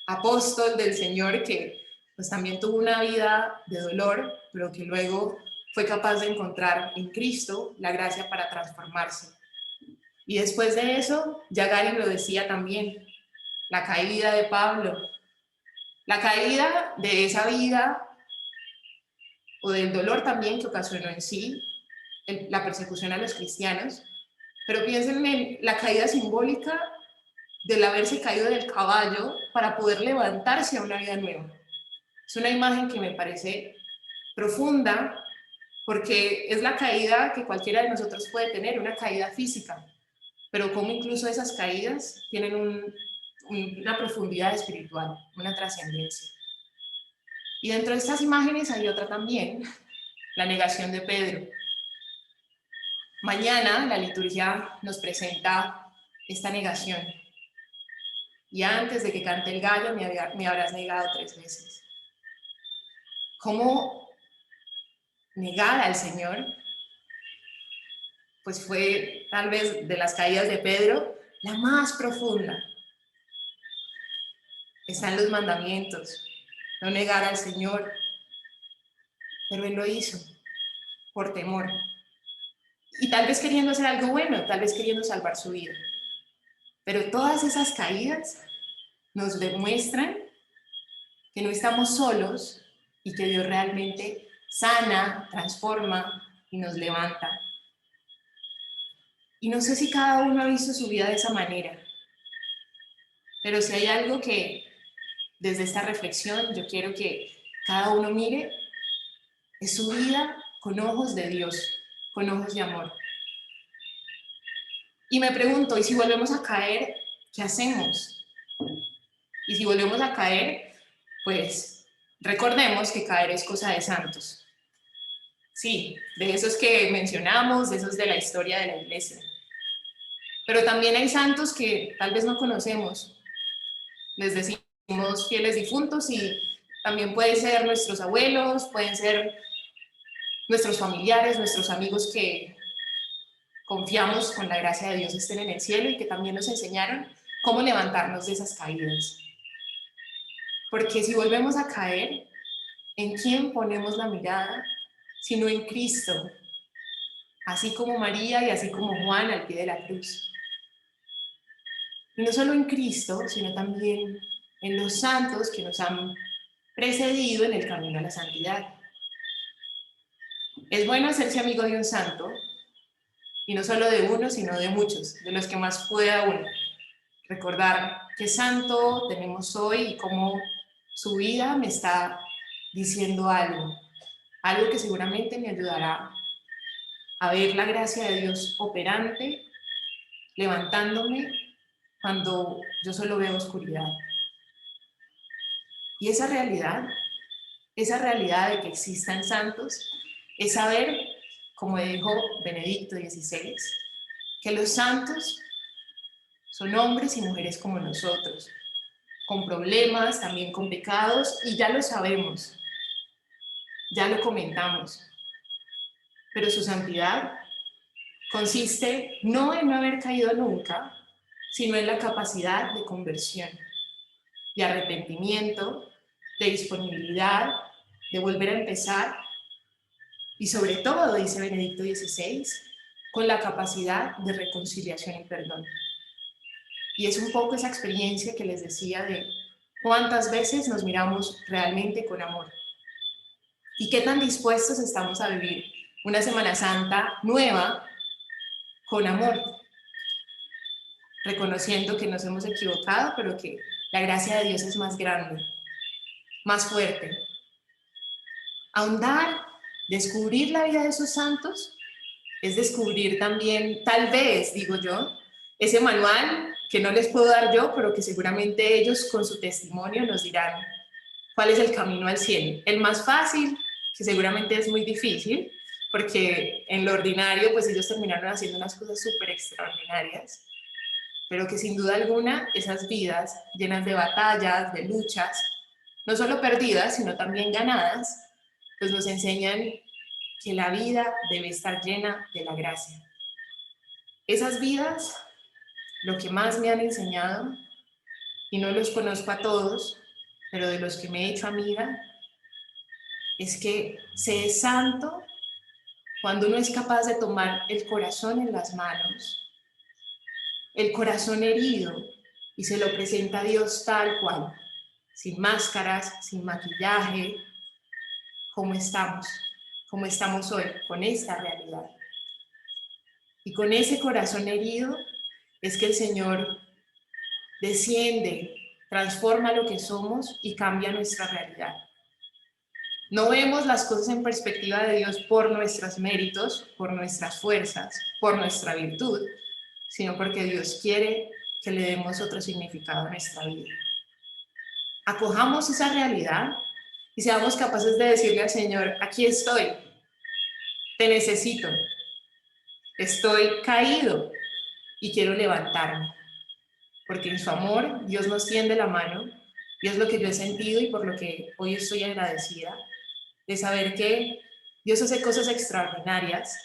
apóstol del Señor que pues también tuvo una vida de dolor, pero que luego fue capaz de encontrar en Cristo la gracia para transformarse. Y después de eso, ya Gary lo decía también, la caída de Pablo, la caída de esa vida o del dolor también que ocasionó en sí la persecución a los cristianos, pero piensen en la caída simbólica del haberse caído del caballo para poder levantarse a una vida nueva. Es una imagen que me parece profunda, porque es la caída que cualquiera de nosotros puede tener, una caída física, pero como incluso esas caídas tienen una profundidad espiritual, una trascendencia. Y dentro de estas imágenes hay otra también, la negación de Pedro. Mañana la liturgia nos presenta esta negación. Y antes de que cante el gallo me habrás negado 3 veces. ¿Cómo negar al Señor? Pues fue tal vez de las caídas de Pedro la más profunda. Están los mandamientos, no negar al Señor, pero él lo hizo por temor. Y tal vez queriendo hacer algo bueno, tal vez queriendo salvar su vida. Pero todas esas caídas nos demuestran que no estamos solos y que Dios realmente sana, transforma y nos levanta. Y no sé si cada uno ha visto su vida de esa manera, pero si hay algo que desde esta reflexión yo quiero que cada uno mire, es su vida con ojos de Dios, con ojos de amor. Y me pregunto, ¿y si volvemos a caer, qué hacemos? Y si volvemos a caer, pues recordemos que caer es cosa de santos. Sí, de esos que mencionamos, de esos de la historia de la iglesia. Pero también hay santos que tal vez no conocemos. Les decimos fieles difuntos y también pueden ser nuestros abuelos, pueden ser nuestros familiares, nuestros amigos que confiamos con la gracia de Dios estén en el cielo y que también nos enseñaron cómo levantarnos de esas caídas. Porque si volvemos a caer, ¿en quién ponemos la mirada? Sino en Cristo, así como María y así como Juan al pie de la cruz. Y no solo en Cristo, sino también en los santos que nos han precedido en el camino a la santidad. Es bueno hacerse amigo de un santo, y no solo de uno, sino de muchos, de los que más pueda uno. Recordar qué santo tenemos hoy y cómo su vida me está diciendo algo que seguramente me ayudará a ver la gracia de Dios operante, levantándome cuando yo solo veo oscuridad. Y esa realidad de que existan santos, es saber, como dijo Benedicto XVI, que los santos son hombres y mujeres como nosotros, con problemas, también con pecados, y ya lo sabemos, ya lo comentamos. Pero su santidad consiste no en no haber caído nunca, sino en la capacidad de conversión, de arrepentimiento, de disponibilidad, de volver a empezar, y sobre todo, dice Benedicto XVI, con la capacidad de reconciliación y perdón. Y es un poco esa experiencia que les decía de cuántas veces nos miramos realmente con amor y qué tan dispuestos estamos a vivir una Semana Santa nueva con amor, reconociendo que nos hemos equivocado, pero que la gracia de Dios es más grande, más fuerte. Ahondar, descubrir la vida de esos santos, es descubrir también, tal vez, digo yo, ese manual que no les puedo dar yo, pero que seguramente ellos con su testimonio nos dirán cuál es el camino al cielo. El más fácil, que seguramente es muy difícil, porque en lo ordinario, pues ellos terminaron haciendo unas cosas súper extraordinarias, pero que sin duda alguna esas vidas llenas de batallas, de luchas, no solo perdidas, sino también ganadas, pues nos enseñan que la vida debe estar llena de la gracia. Esas vidas, lo que más me han enseñado, y no los conozco a todos, pero de los que me he hecho amiga, es que se es santo cuando uno es capaz de tomar el corazón en las manos, el corazón herido, y se lo presenta a Dios tal cual, sin máscaras, sin maquillaje, como estamos. como estamos hoy, con esta realidad. Y con ese corazón herido es que el Señor desciende, transforma lo que somos y cambia nuestra realidad. No vemos las cosas en perspectiva de Dios por nuestros méritos, por nuestras fuerzas, por nuestra virtud, sino porque Dios quiere que le demos otro significado a nuestra vida. Acojamos esa realidad y seamos capaces de decirle al Señor: aquí estoy, te necesito, estoy caído y quiero levantarme, porque en su amor Dios nos tiende la mano, y es lo que yo he sentido y por lo que hoy estoy agradecida, de saber que Dios hace cosas extraordinarias,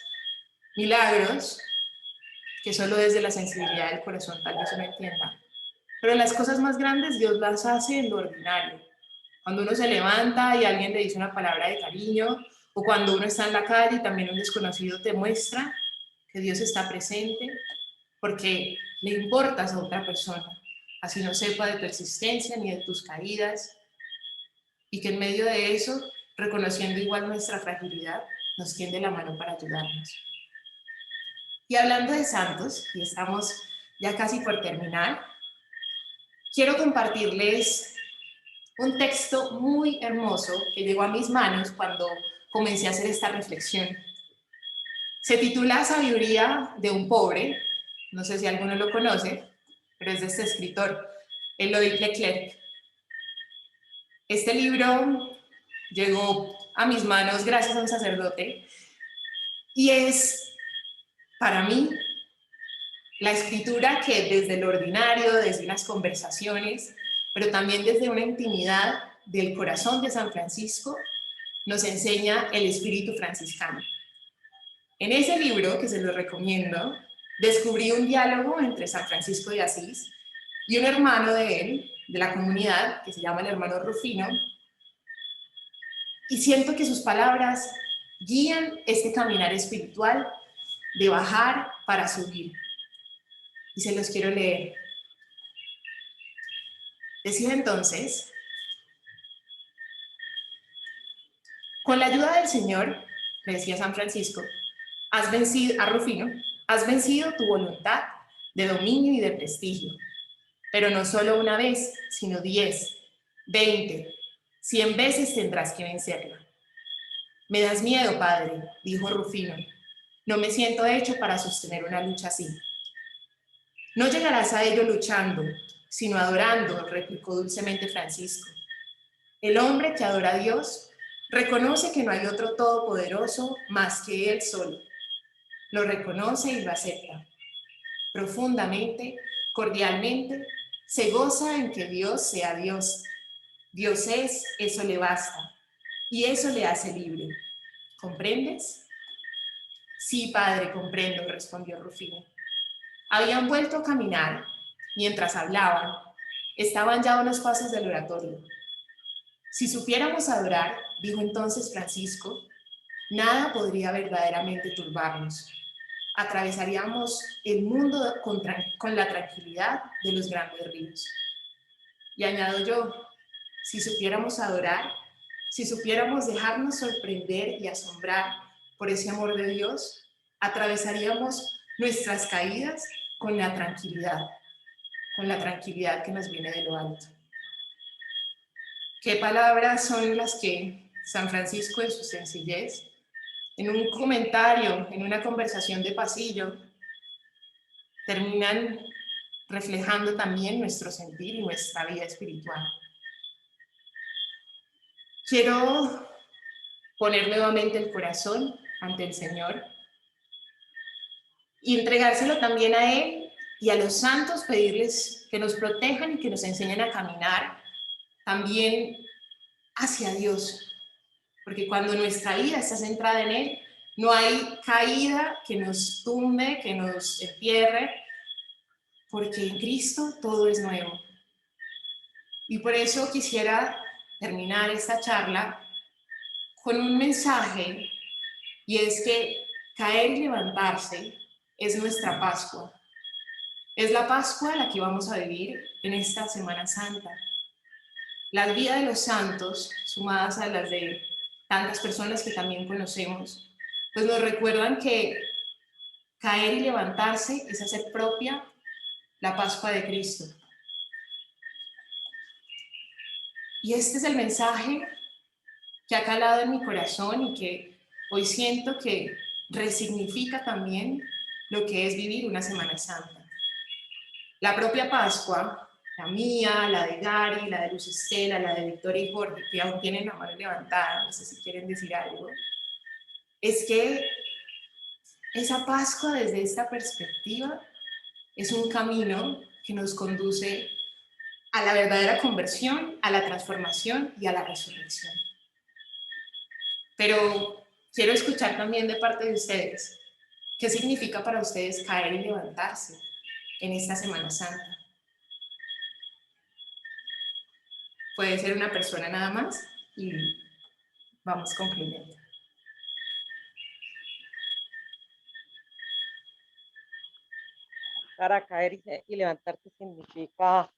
milagros, que solo desde la sensibilidad del corazón tal vez uno entienda. Pero las cosas más grandes Dios las hace en lo ordinario. Cuando uno se levanta y alguien le dice una palabra de cariño, o cuando uno está en la calle y también un desconocido te muestra que Dios está presente, porque le importas a otra persona, así no sepa de tu existencia ni de tus caídas, y que en medio de eso, reconociendo igual nuestra fragilidad, nos tiende la mano para ayudarnos. Y hablando de santos, y estamos ya casi por terminar, quiero compartirles un texto muy hermoso que llegó a mis manos cuando comencé a hacer esta reflexión. Se titula Sabiduría de un pobre, no sé si alguno lo conoce, pero es de este escritor, Éloy Leclerc. Este libro llegó a mis manos gracias a un sacerdote y es, para mí, la escritura que desde lo ordinario, desde unas conversaciones, pero también desde una intimidad del corazón de San Francisco, nos enseña el espíritu franciscano. En ese libro, que se lo recomiendo, descubrí un diálogo entre San Francisco de Asís y un hermano de él, de la comunidad, que se llama el hermano Rufino, y siento que sus palabras guían este caminar espiritual de bajar para subir. Y se los quiero leer. Decía entonces: con la ayuda del Señor, le decía San Francisco, has vencido, a Rufino, has vencido tu voluntad de dominio y de prestigio, pero no solo una vez, sino 10, 20, 100 veces tendrás que vencerla. Me das miedo, padre, dijo Rufino, no me siento hecho para sostener una lucha así. No llegarás a ello luchando, sino adorando, replicó dulcemente Francisco. El hombre que adora a Dios reconoce que no hay otro todopoderoso más que Él solo. Lo reconoce y lo acepta. Profundamente, cordialmente, se goza en que Dios sea Dios. Dios es, eso le basta. Y eso le hace libre. ¿Comprendes? Sí, padre, comprendo, respondió Rufino. Habían vuelto a caminar. Mientras hablaban, estaban ya a unos pasos del oratorio. Si supiéramos adorar, dijo entonces Francisco, nada podría verdaderamente turbarnos. Atravesaríamos el mundo con la tranquilidad de los grandes ríos. Y añado yo, si supiéramos adorar, si supiéramos dejarnos sorprender y asombrar por ese amor de Dios, atravesaríamos nuestras caídas con la tranquilidad que nos viene de lo alto. ¿Qué palabras son las que San Francisco en su sencillez, en un comentario, en una conversación de pasillo, terminan reflejando también nuestro sentir y nuestra vida espiritual? Quiero poner nuevamente el corazón ante el Señor y entregárselo también a Él y a los santos, pedirles que nos protejan y que nos enseñen a caminar también hacia Dios, porque cuando nuestra vida está centrada en Él, no hay caída que nos tumbe, que nos entierre, porque en Cristo todo es nuevo. Y por eso quisiera terminar esta charla con un mensaje, y es que caer y levantarse es nuestra Pascua. Es la Pascua la que vamos a vivir en esta Semana Santa. La vida de los santos, sumadas a las de tantas personas que también conocemos, pues nos recuerdan que caer y levantarse es hacer propia la Pascua de Cristo. Y este es el mensaje que ha calado en mi corazón y que hoy siento que resignifica también lo que es vivir una Semana Santa. La propia Pascua, la mía, la de Gary, la de Luz Estela, la de Victoria y Jorge, que aún tienen la mano levantada, no sé si quieren decir algo, es que esa Pascua desde esta perspectiva es un camino que nos conduce a la verdadera conversión, a la transformación y a la resurrección. Pero quiero escuchar también de parte de ustedes, ¿qué significa para ustedes caer y levantarse en esta Semana Santa? Puede ser una persona nada más y vamos concluyendo. Para caer y levantarse significa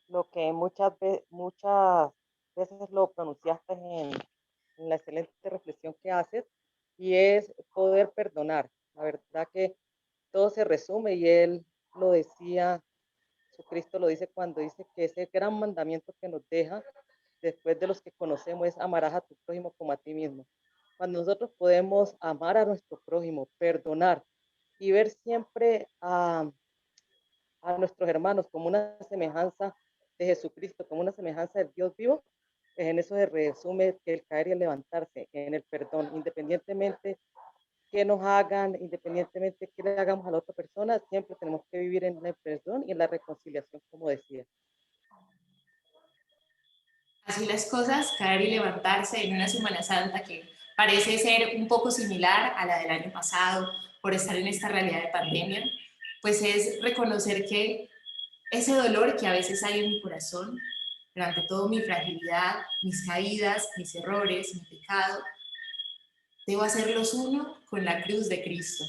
lo que muchas veces lo pronunciaste en la excelente reflexión que haces, y es poder perdonar. La verdad que todo se resume, y él lo decía, Jesucristo lo dice cuando dice que ese gran mandamiento que nos deja después de los que conocemos es: amarás a tu prójimo como a ti mismo. Cuando nosotros podemos amar a nuestro prójimo, perdonar y ver siempre a nuestros hermanos como una semejanza de Jesucristo, como una semejanza del Dios vivo, en eso se resume el caer y el levantarse, en el perdón, independientemente que nos hagan, independientemente que le hagamos a la otra persona, siempre tenemos que vivir en el perdón y en la reconciliación, como decía. Así las cosas, caer y levantarse en una Semana Santa que parece ser un poco similar a la del año pasado por estar en esta realidad de pandemia, pues es reconocer que ese dolor que a veces hay en mi corazón, pero ante todo mi fragilidad, mis caídas, mis errores, mi pecado, debo hacerlos uno con la cruz de Cristo.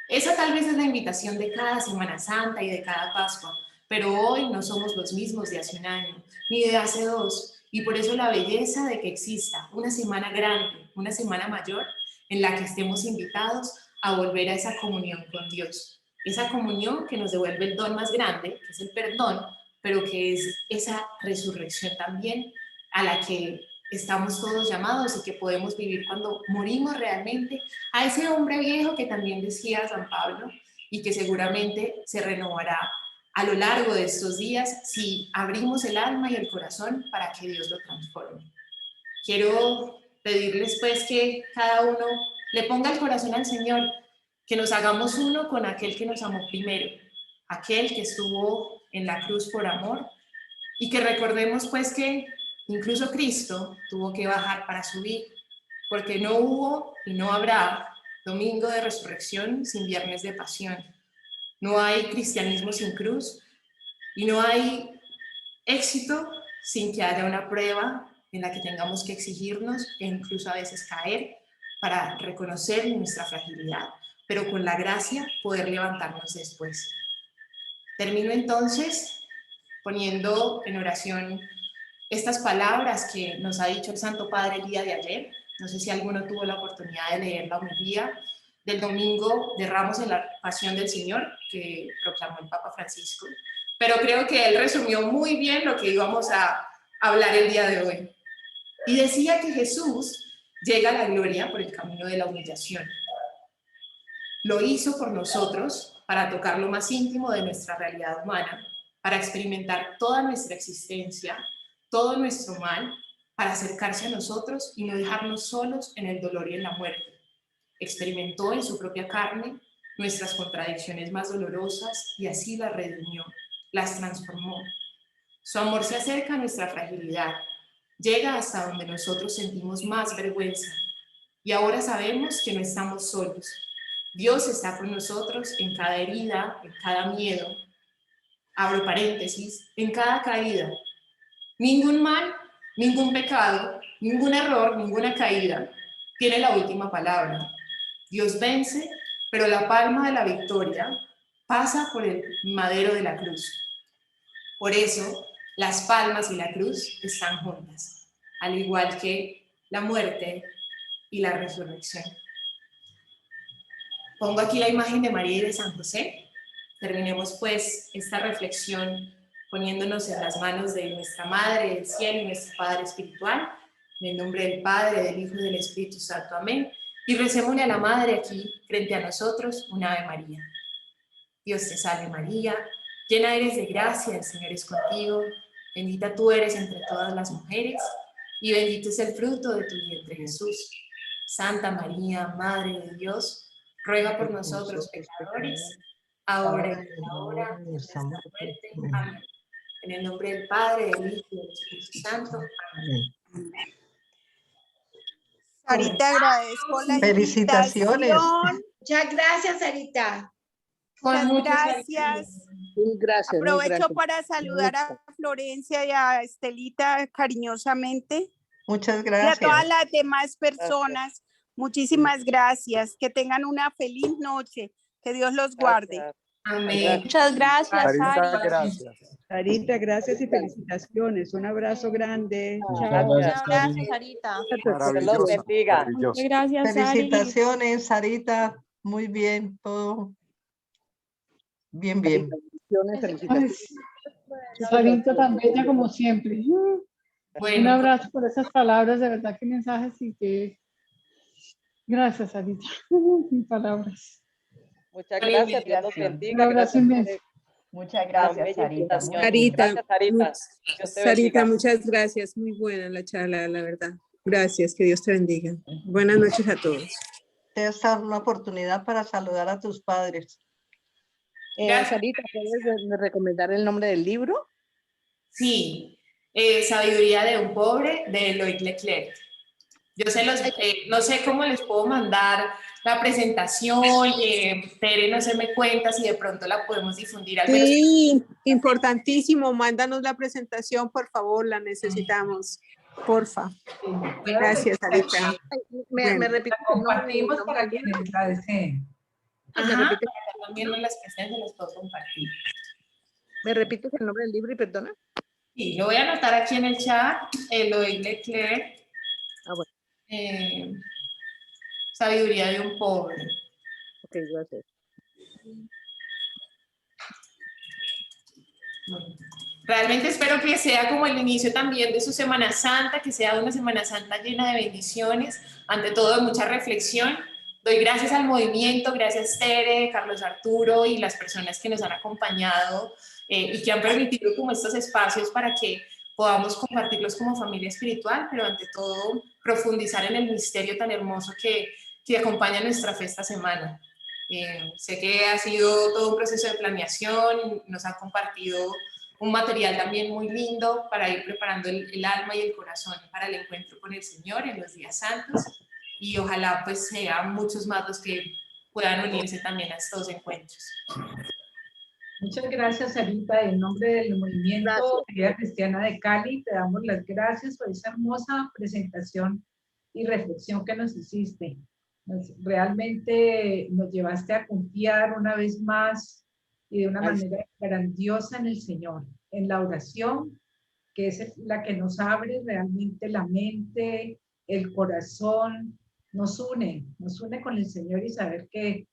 Esa tal vez es la invitación de cada Semana Santa y de cada Pascua, pero hoy no somos los mismos de hace un año, ni de hace dos, y por eso la belleza de que exista una semana grande, una semana mayor, en la que estemos invitados a volver a esa comunión con Dios. Esa comunión que nos devuelve el don más grande, que es el perdón, pero que es esa resurrección también a la que estamos todos llamados y que podemos vivir cuando morimos realmente a ese hombre viejo que también decía San Pablo y que seguramente se renovará a lo largo de estos días si abrimos el alma y el corazón para que Dios lo transforme. Quiero pedirles pues que cada uno le ponga el corazón al Señor, que nos hagamos uno con aquel que nos amó primero, aquel que estuvo en la cruz por amor, y que recordemos pues que incluso Cristo tuvo que bajar para subir, porque no hubo y no habrá domingo de resurrección sin viernes de pasión. No hay cristianismo sin cruz y no hay éxito sin que haya una prueba en la que tengamos que exigirnos e incluso a veces caer para reconocer nuestra fragilidad, pero con la gracia poder levantarnos después. Termino entonces poniendo en oración estas palabras que nos ha dicho el Santo Padre el día de ayer. No sé si alguno tuvo la oportunidad de leer la homilía del domingo de Ramos en la Pasión del Señor que proclamó el Papa Francisco, pero creo que él resumió muy bien lo que íbamos a hablar el día de hoy. Y decía que Jesús llega a la gloria por el camino de la humillación. Lo hizo por nosotros para tocar lo más íntimo de nuestra realidad humana, para experimentar toda nuestra existencia, todo nuestro mal, para acercarse a nosotros y no dejarnos solos en el dolor y en la muerte. Experimentó en su propia carne nuestras contradicciones más dolorosas y así las redimió, las transformó. Su amor se acerca a nuestra fragilidad, llega hasta donde nosotros sentimos más vergüenza y ahora sabemos que no estamos solos. Dios está con nosotros en cada herida, en cada miedo, abro paréntesis, en cada caída. Ningún mal, ningún pecado, ningún error, ninguna caída tiene la última palabra. Dios vence, pero la palma de la victoria pasa por el madero de la cruz. Por eso, las palmas y la cruz están juntas, al igual que la muerte y la resurrección. Pongo aquí la imagen de María y de San José. Terminemos pues esta reflexión poniéndonos en las manos de nuestra Madre del Cielo y nuestro Padre Espiritual, en el nombre del Padre, del Hijo y del Espíritu Santo. Amén. Y recémosle a la Madre aquí, frente a nosotros, una Ave María. Dios te salve María, llena eres de gracia, el Señor es contigo, bendita tú eres entre todas las mujeres, y bendito es el fruto de tu vientre Jesús. Santa María, Madre de Dios, ruega por nosotros pecadores, ahora y en la hora de nuestra muerte. Amén. En el nombre del Padre, del Hijo y del Espíritu Santo. Amén. Sarita, agradezco la Felicitaciones. invitación. Muchas gracias, Sarita. Muchas gracias. Muy gracias. muy Aprovecho gracias. para saludar a Florencia y a Estelita cariñosamente. Muchas Y a gracias. todas las demás personas. Muchísimas gracias. Que tengan una feliz noche. Que Dios los guarde. Amén. Muchas gracias, Sarita, Sari. gracias. Sarita, gracias y felicitaciones. Un abrazo grande. Muchas Chao. Un gracias, abrazo, Sari. Sarita. Dios los Maravilloso, bendiga. maravilloso. Muchas gracias, Sari. Felicitaciones, Sarita. Muy bien, todo. Bien, bien. Ay, Felicitaciones. Sarita tan bella como siempre. Un Bueno, abrazo por esas palabras, de verdad, qué mensajes y qué... Gracias, Sarita. Sin palabras. Muchas gracias. Dios los Un bendiga. abrazo Gracias inmenso. por Muchas la gracias, bella Sarita. invitación. Sarita, Gracias, Sarita. Dios te Sarita, bendiga. muchas gracias. Muy buena la charla, la verdad. Gracias, que Dios te bendiga. Buenas noches a todos. Te has dado una oportunidad para saludar a tus padres. Sarita, ¿puedes recomendar el nombre del libro? sí, Sabiduría de un pobre, de Loïc Leclerc. Yo no sé cómo les puedo mandar la presentación, Tere, no se me cuenta si de pronto la podemos difundir al menos. Sí, importantísimo. Mándanos la presentación, por favor, la necesitamos. Porfa. Gracias, Sarita. Me repito. Compartimos para quienes la deseen. Ajá, también en las presencias las puedo compartir. ¿Me repites el nombre del libro y perdona? Sí, lo voy a anotar aquí en el chat, Loïc Leclerc. Bueno. Sabiduría de un pobre. Ok, gracias. Bueno, realmente espero que sea como el inicio también de su Semana Santa, que sea una Semana Santa llena de bendiciones, ante todo de mucha reflexión. Doy gracias al movimiento, gracias Tere, Carlos Arturo y las personas que nos han acompañado y que han permitido como estos espacios para que podamos compartirlos como familia espiritual, pero ante todo profundizar en el misterio tan hermoso que acompaña nuestra fe esta semana. Sé que ha sido todo un proceso de planeación, nos han compartido un material también muy lindo para ir preparando el alma y el corazón para el encuentro con el Señor en los días santos, y ojalá pues sean muchos más los que puedan unirse también a estos encuentros. Muchas gracias, Sarita. En nombre del Movimiento Vida Cristiana de Cali, te damos las gracias por esa hermosa presentación y reflexión que nos hiciste. Realmente nos llevaste a confiar una vez más y de una manera grandiosa en el Señor, en la oración, que es la que nos abre realmente la mente, el corazón, nos une con el Señor, y saber que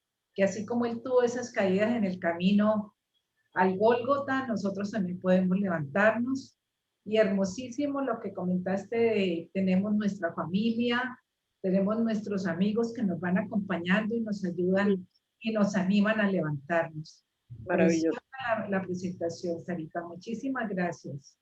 así como Él tuvo esas caídas en el camino al Gólgota, nosotros también podemos levantarnos. Y hermosísimo lo que comentaste, tenemos nuestra familia, tenemos nuestros amigos que nos van acompañando y nos ayudan y nos animan a levantarnos. Maravilloso. La presentación, Sarita, muchísimas gracias.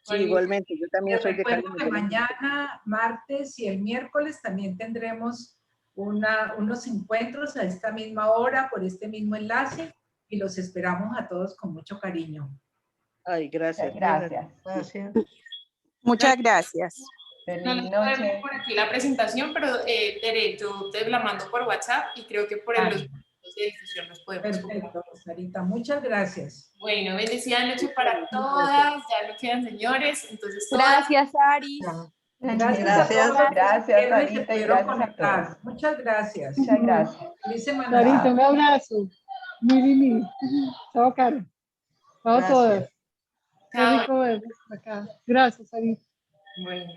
Sí, igualmente, yo también soy de Cali. Recuerdo que mañana, martes y el miércoles también tendremos unos encuentros a esta misma hora por este mismo enlace, y los esperamos a todos con mucho cariño. Ay, gracias. Gracias. Muchas gracias. No les puedo ver por aquí la presentación, pero Tere, yo te la mando por WhatsApp y creo que por los grupos de difusión nos podemos. Perfecto, Sarita, muchas gracias. Bueno, bendecida noche para todas, ya no quedan señores, entonces Gracias, Ari. Gracias, gracias, Sarita, y gracias a todos. Muchas gracias. Muchas gracias. Sarita, un abrazo. Mili. Chao, Caro. Chao a todos. Qué rico verlos acá. Gracias, Sarita. Bueno.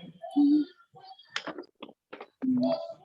Mm.